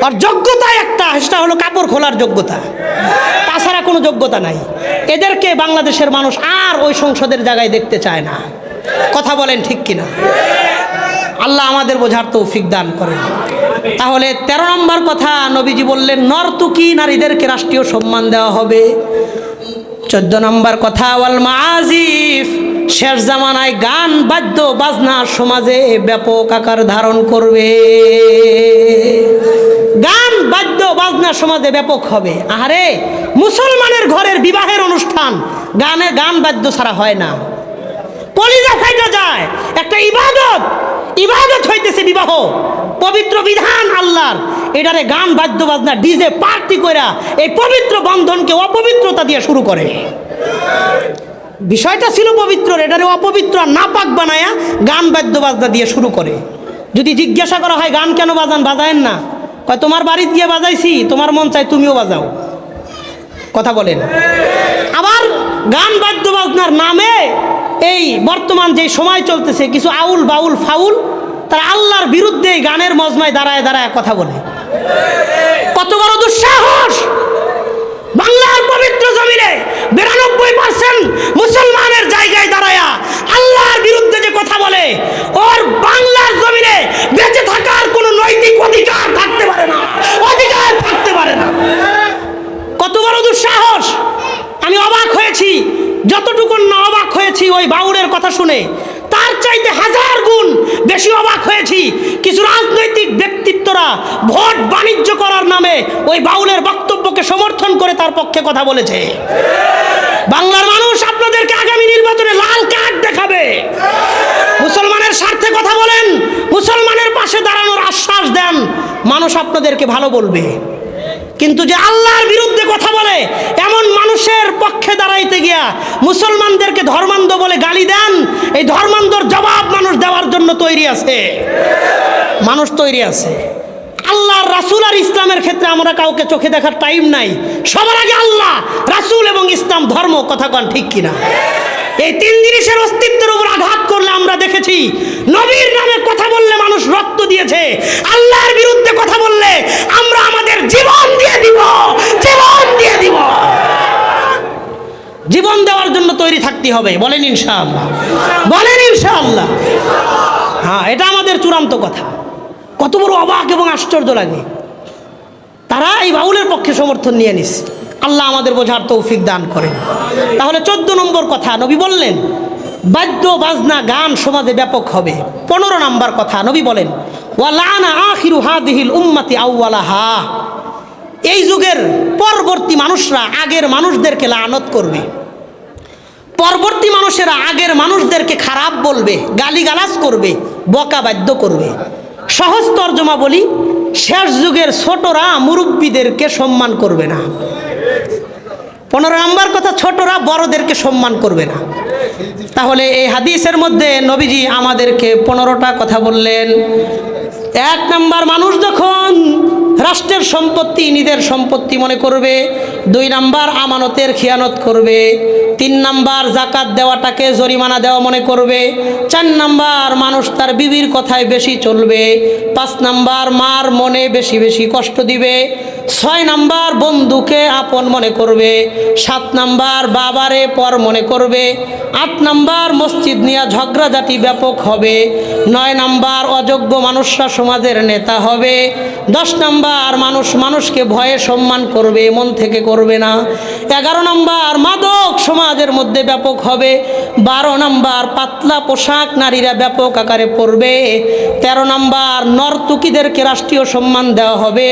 আর যোগ্যতা একটা, সেটা হলো কাপড় খোলার যোগ্যতা, তাছাড়া কোনো যোগ্যতা নাই। এদেরকে বাংলাদেশের মানুষ আর ওই সংসদের জায়গায় দেখতে চায় না। কথা বলেন ঠিক কিনা? আল্লাহ আমাদের বোঝার তৌফিক দান করেন। তাহলে 13 নম্বর কথা নবীজি বললেন, নর্তকী নারীদেরকে রাষ্ট্রীয় সম্মান দেওয়া হবে। 14 নম্বর কথা, ওয়াল মাআজিফ, শেষ জামানায় গান বাদ্য বাজনা সমাজে ব্যাপক আকার ধারণ করবে। গান বাদ্য বাজনা সমাজে ব্যাপক হবে। আরে মুসলমানের ঘরের বিবাহের অনুষ্ঠান গান বাদ্য ছাড়া হয় না, কলিজা ফাইটা যায়। একটা ইবাদত হইতেছে বিবাহ, পবিত্র বিধান আল্লাহর, এটারে গান বাদ্য বাজনা ডিজে পার্টি কইরা এই পবিত্র বন্ধনকে অপবিত্রতা দিয়ে শুরু করে। বিষয়টা ছিল পবিত্র, এটারে অপবিত্র নাপাক বানায়া গান বাদ্য বাজনা দিয়ে শুরু করে। যদি জিজ্ঞাসা করা হয় গান কেন বাজায়েন না, কয় তোমার বাড়িতে গিয়ে বাজাইছি, তোমার মন চাই তুমিও বাজাও। কথা বলেন। আবার গান বাদ্য বাজনার নামে এই বর্তমান যে সময় চলতেছে, কিছু আউল বাউল ফাউল তারা আল্লাহর বিরুদ্ধে গানের মজমায় দাঁড়ায় কথা বলে। কত বড় দুঃসাহস! বাংলার পবিত্র জমিনে 92% মুসলমানের জায়গায় দাঁড়ায়া আল্লাহর বিরুদ্ধে যে কথা বলে, ওর বাংলার জমিনে বেঁচে থাকার কোনো নৈতিক অধিকার থাকতে পারে না। কত বড় দুঃসাহস! আমি অবাক হয়েছি, যতটুকু না অবাক হয়েছি ওই বাউলের কথা শুনে, তার চাইতে 1000 গুণ বেশি অবাক হয়েছি কিছু রাজনৈতিক ব্যক্তিত্বরা ভোট বাণিজ্য করার নামে ওই বাউলের বক্তব্যকে সমর্থন করে তার পক্ষে কথা বলেছে। বাংলার মানুষ আপনাদেরকে আগামী নির্বাচনে লাল কার্ড দেখাবে। মুসলমানের স্বার্থে কথা বলেন, মুসলমানের পাশে দাঁড়ানোর আশ্বাস দেন, মানুষ আপনাদেরকে ভালো বলবে। কিন্তু যে আল্লাহর বিরুদ্ধে কথা বলে এমন মানুষের পক্ষে দাঁড়াইতে গিয়া মুসলমানদেরকে ধর্মান্ধ বলে গালি দেন, এই ধর্মান্ধর জবাব মানুষ দেওয়ার জন্য তৈরি আছে। আল্লাহর রাসূল আর ইসলামের ক্ষেত্রে আমরা কাউকে চোখে দেখার টাইম নাই। সবার আগে আল্লাহ, রাসূল এবং ইসলাম ধর্ম। কথা কন ঠিক কিনা? এই 3 জিনিসের অস্তিত্বের উপর আঘাত করলে আমরা দেখেছি, নবীর নামে কথা বললে মানুষ রক্ত দিয়েছে, আল্লাহর বিরুদ্ধে কথা বললে আমরা আমাদের জীবন দিয়ে দিব। জীবন দেওয়ার জন্য তৈরি থাকতে হবে। বলেন ইনশাআল্লাহ। হ্যাঁ, এটা আমাদের চূড়ান্ত কথা। কত বড় অবাক এবং আশ্চর্য লাগে, তারা এই বাউলের পক্ষে সমর্থন নিয়ে নিস। আল্লাহ আমাদের বোঝার তৌফিক দান করেন। তাহলে 14 নম্বর কথা নবী বললেন, বাদ্য বাজনা গান সমাজে ব্যাপক হবে। 15 নম্বর কথা নবী বলেন, ওয়ালানা আখিরু হাদিহিল উম্মতি আউওয়ালাহা, এই যুগের পরবর্তী মানুষরা আগের মানুষদেরকে লানত করবে। পরবর্তী মানুষেরা আগের মানুষদেরকে খারাপ বলবে, গালিগালাজ করবে, বকা বাদ্য করবে। সহজ তর্জমা বলি, শেষ যুগের ছোটরা মুরব্বীদেরকে সম্মান করবে না। 15 নম্বর কথা, ছোটরা বড়দেরকে সম্মান করবে না। তাহলে এই হাদিসের মধ্যে নবীজি আমাদেরকে 15টা কথা বললেন। 1 নম্বর, মানুষ যখন রাষ্ট্রের সম্পত্তি নিজের সম্পত্তি মনে করবে। 2 নম্বর, আমানতের খিয়ানত করবে। 3 নম্বর, জাকাত দেওয়াটাকে জরিমানা দেওয়া মনে করবে। 4 নম্বর, মানুষ তার বিবির কথায় বেশি চলবে। 5 নম্বর, মার মনে বেশি বেশি কষ্ট দিবে। 6 নম্বর, বন্ধুকে আপন মনে করবে। 7 নম্বর, বাবারে পর মনে করবে। 8 নম্বর, মসজিদ নিয়ে ঝগড়াঝাটি ব্যাপক হবে। 9 নম্বর, অযোগ্য মানুষরা সমাজের নেতা হবে। 10 নম্বর, মানুষকে ভয়ে সম্মান করবে, মন থেকে করবে না। 11 নম্বর মাদক সমাজের মধ্যে ব্যাপক হবে। 12 নম্বর পাতলা পোশাক নারীরা ব্যাপক আকারে পরবে। 13 নম্বর নর্তকীদেরকে রাষ্ট্রীয় সম্মান দেওয়া হবে।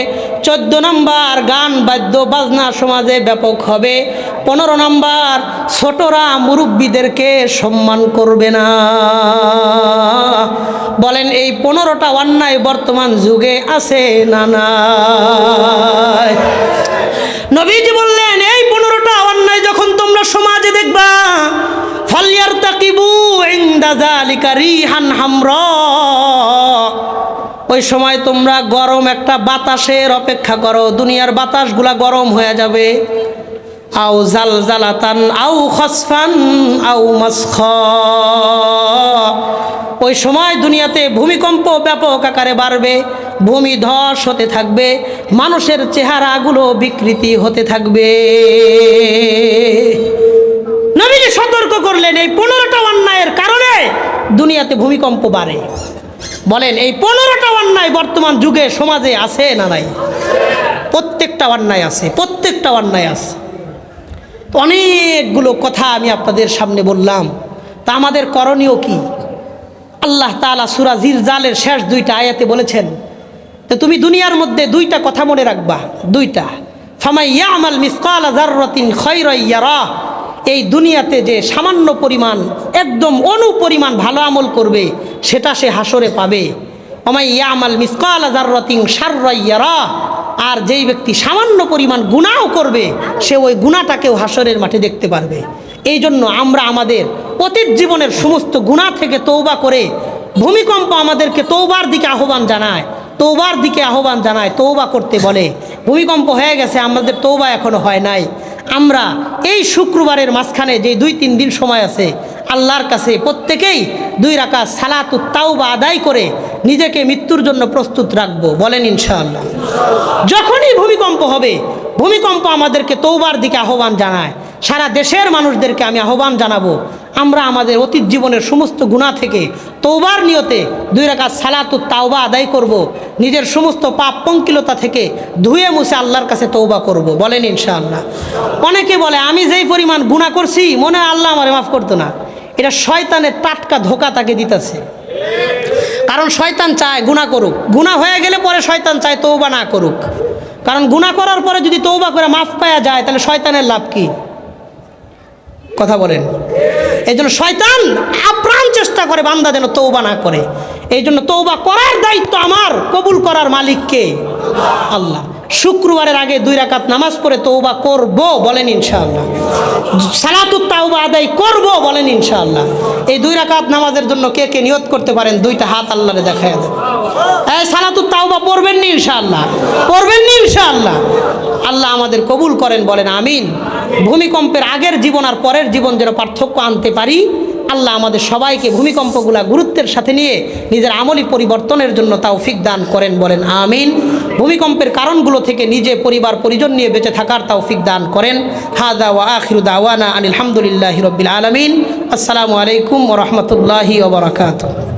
14 নম্বর গান বাদ্য বাজনা সমাজে ব্যাপক হবে। 15 নম্বর ছোটরা মুরব্বীদেরকে সম্মান করবে না। বলেন এই 15টা অন্যায় বর্তমান যুগে আছে না নাই? নবীজি বললেন এই 15টা অন্যায় যখন তোমরা সমাজে দেখবা, ফালইয়ারতাকিবু ইনদা যালিকা রিহান হামরা, ওই সময় তোমরা গরম একটা বাতাসের অপেক্ষা করো। দুনিয়ার বাতাসগুলা গরম হয়ে যাবে। আও জালজালাতান আও খসফান আও মাসখা, ওই সময় দুনিয়াতে ভূমিকম্প ব্যাপক আকারে বাড়বে, ভূমি ধস হতে থাকবে, মানুষের চেহারাগুলো বিকৃতি হতে থাকবে। নবীজি সতর্ক করলেন এই 15টা অন্যায়ের কারণে দুনিয়াতে ভূমিকম্প বাড়ে। বলেন এই 15টা অন্যায় বর্তমান যুগে সমাজে আছে না নাই? প্রত্যেকটা অন্যায় আছে, প্রত্যেকটা অন্যায় আছে। অনেকগুলো কথা আমি আপনাদের সামনে বললাম। তা আমাদের করণীয় কি? আল্লাহ তাআলা সূরা জিলজালের শেষ 2টা আয়াতে বলেছেন, তো তুমি দুনিয়ার মধ্যে 2টা কথা মনে রাখবা, 2টা। ফামাই ইয়ামাল মিসকালা যাররাতিন খায়রান ইয়ারা, এই দুনিয়াতে যে সামান্য পরিমাণ একদম অনুপরিমাণ ভালো আমল করবে সেটা সে হাসরে পাবে। ওমাই ইয়ামাল মিসকালা যাররাতিন শাররান ইয়ারা, আর যেই ব্যক্তি সামান্য পরিমাণ গুনাহ করবে সে ওই গুনাহটাকেও হাসরের মাঠে দেখতে পারবে। এই জন্য আমরা আমাদের অতীত জীবনের সমস্ত গুনাহ থেকে তওবা করে, ভূমিকম্প আমাদেরকে তওবার দিকে আহ্বান জানায়, তওবার দিকে আহ্বান জানায়, তওবা করতে বলে। ভূমিকম্প হয়ে গেছে, আমাদের তওবা এখনো হয় নাই। আমরা এই শুক্রবারের মাঝখানে যে 2-3 দিন সময় আছে, আল্লাহর কাছে প্রত্যেকেই 2 রাকাত সালাতুত তাওবা আদায় করে নিজেকে মৃত্যুর জন্য প্রস্তুত রাখবো। বলেন ইনশাআল্লাহ। যখনই ভূমিকম্প হবে, ভূমিকম্প আমাদেরকে তওবার দিকে আহ্বান জানায়। সারা দেশের মানুষদেরকে আমি আহ্বান জানাবো, আমরা আমাদের অতীত জীবনের সমস্ত গুনাহ থেকে তওবার নিয়তে 2 রাকাত সালাতুত তাওবা আদায় করব, নিজের সমস্ত পাপ পঙ্কিলতা থেকে ধুয়ে মুছে আল্লাহর কাছে তওবা করব। বলেন ইনশাআল্লাহ। অনেকে বলে আমি যেই পরিমাণ গুনাহ করছি মনে হয় আল্লাহ আমারে মাফ করতো না। এটা শয়তানের টাটকা ধোঁকা তাকে দিতেছে। কারণ শয়তান চায় গুনাহ করুক, গুনাহ হয়ে গেলে পরে শয়তান চায় তওবা না করুক। কারণ গুনাহ করার পরে যদি তওবা করে মাফ পাওয়া যায় তাহলে শয়তানের লাভ কি? কথা বলেন। এই জন্য শয়তান আপ্রাণ চেষ্টা করে বান্দা যেন তওবা না করে। এই জন্য তওবা করার দায়িত্ব আমার, কবুল করার মালিক কে? আল্লাহ। শুক্রবারের আগে 2 রাকাত নামাজ পড়ে তওবা করব। বলেন ইনশাআল্লাহ। সালাতুত তাওবা আদায় করব। বলেন ইনশাআল্লাহ। এই 2 রাকাত নামাজের জন্য কে কে নিয়ত করতে পারেন? 2টা হাত আল্লাহরে দেখায় দেন। এই সালাতুত তাওবা পড়বেন নি ইনশাআল্লাহ? পড়বেন নি ইনশাআল্লাহ? আল্লাহ আমাদের কবুল করেন। বলেন আমিন। ভূমিকম্পের আগের জীবন আর পরের জীবন যেন পার্থক্য আনতে পারি, আল্লাহ আমাদের সবাইকে ভূমিকম্পগুলা গুরুত্বের সাথে নিয়ে নিজের আমলি পরিবর্তনের জন্য তৌফিক দান করেন। বলেন আমিন। ভূমিকম্পের কারণগুলো থেকে নিজে, পরিবার, পরিজন নিয়ে বেঁচে থাকার তৌফিক দান করেন। হাদা ওয়া আখিরু দাওয়ানা আনিল হামদুলিল্লাহি রাব্বিল আলামিন। আসসালামু আলাইকুম ওয়া রাহমাতুল্লাহি ওয়া বারাকাতুহু।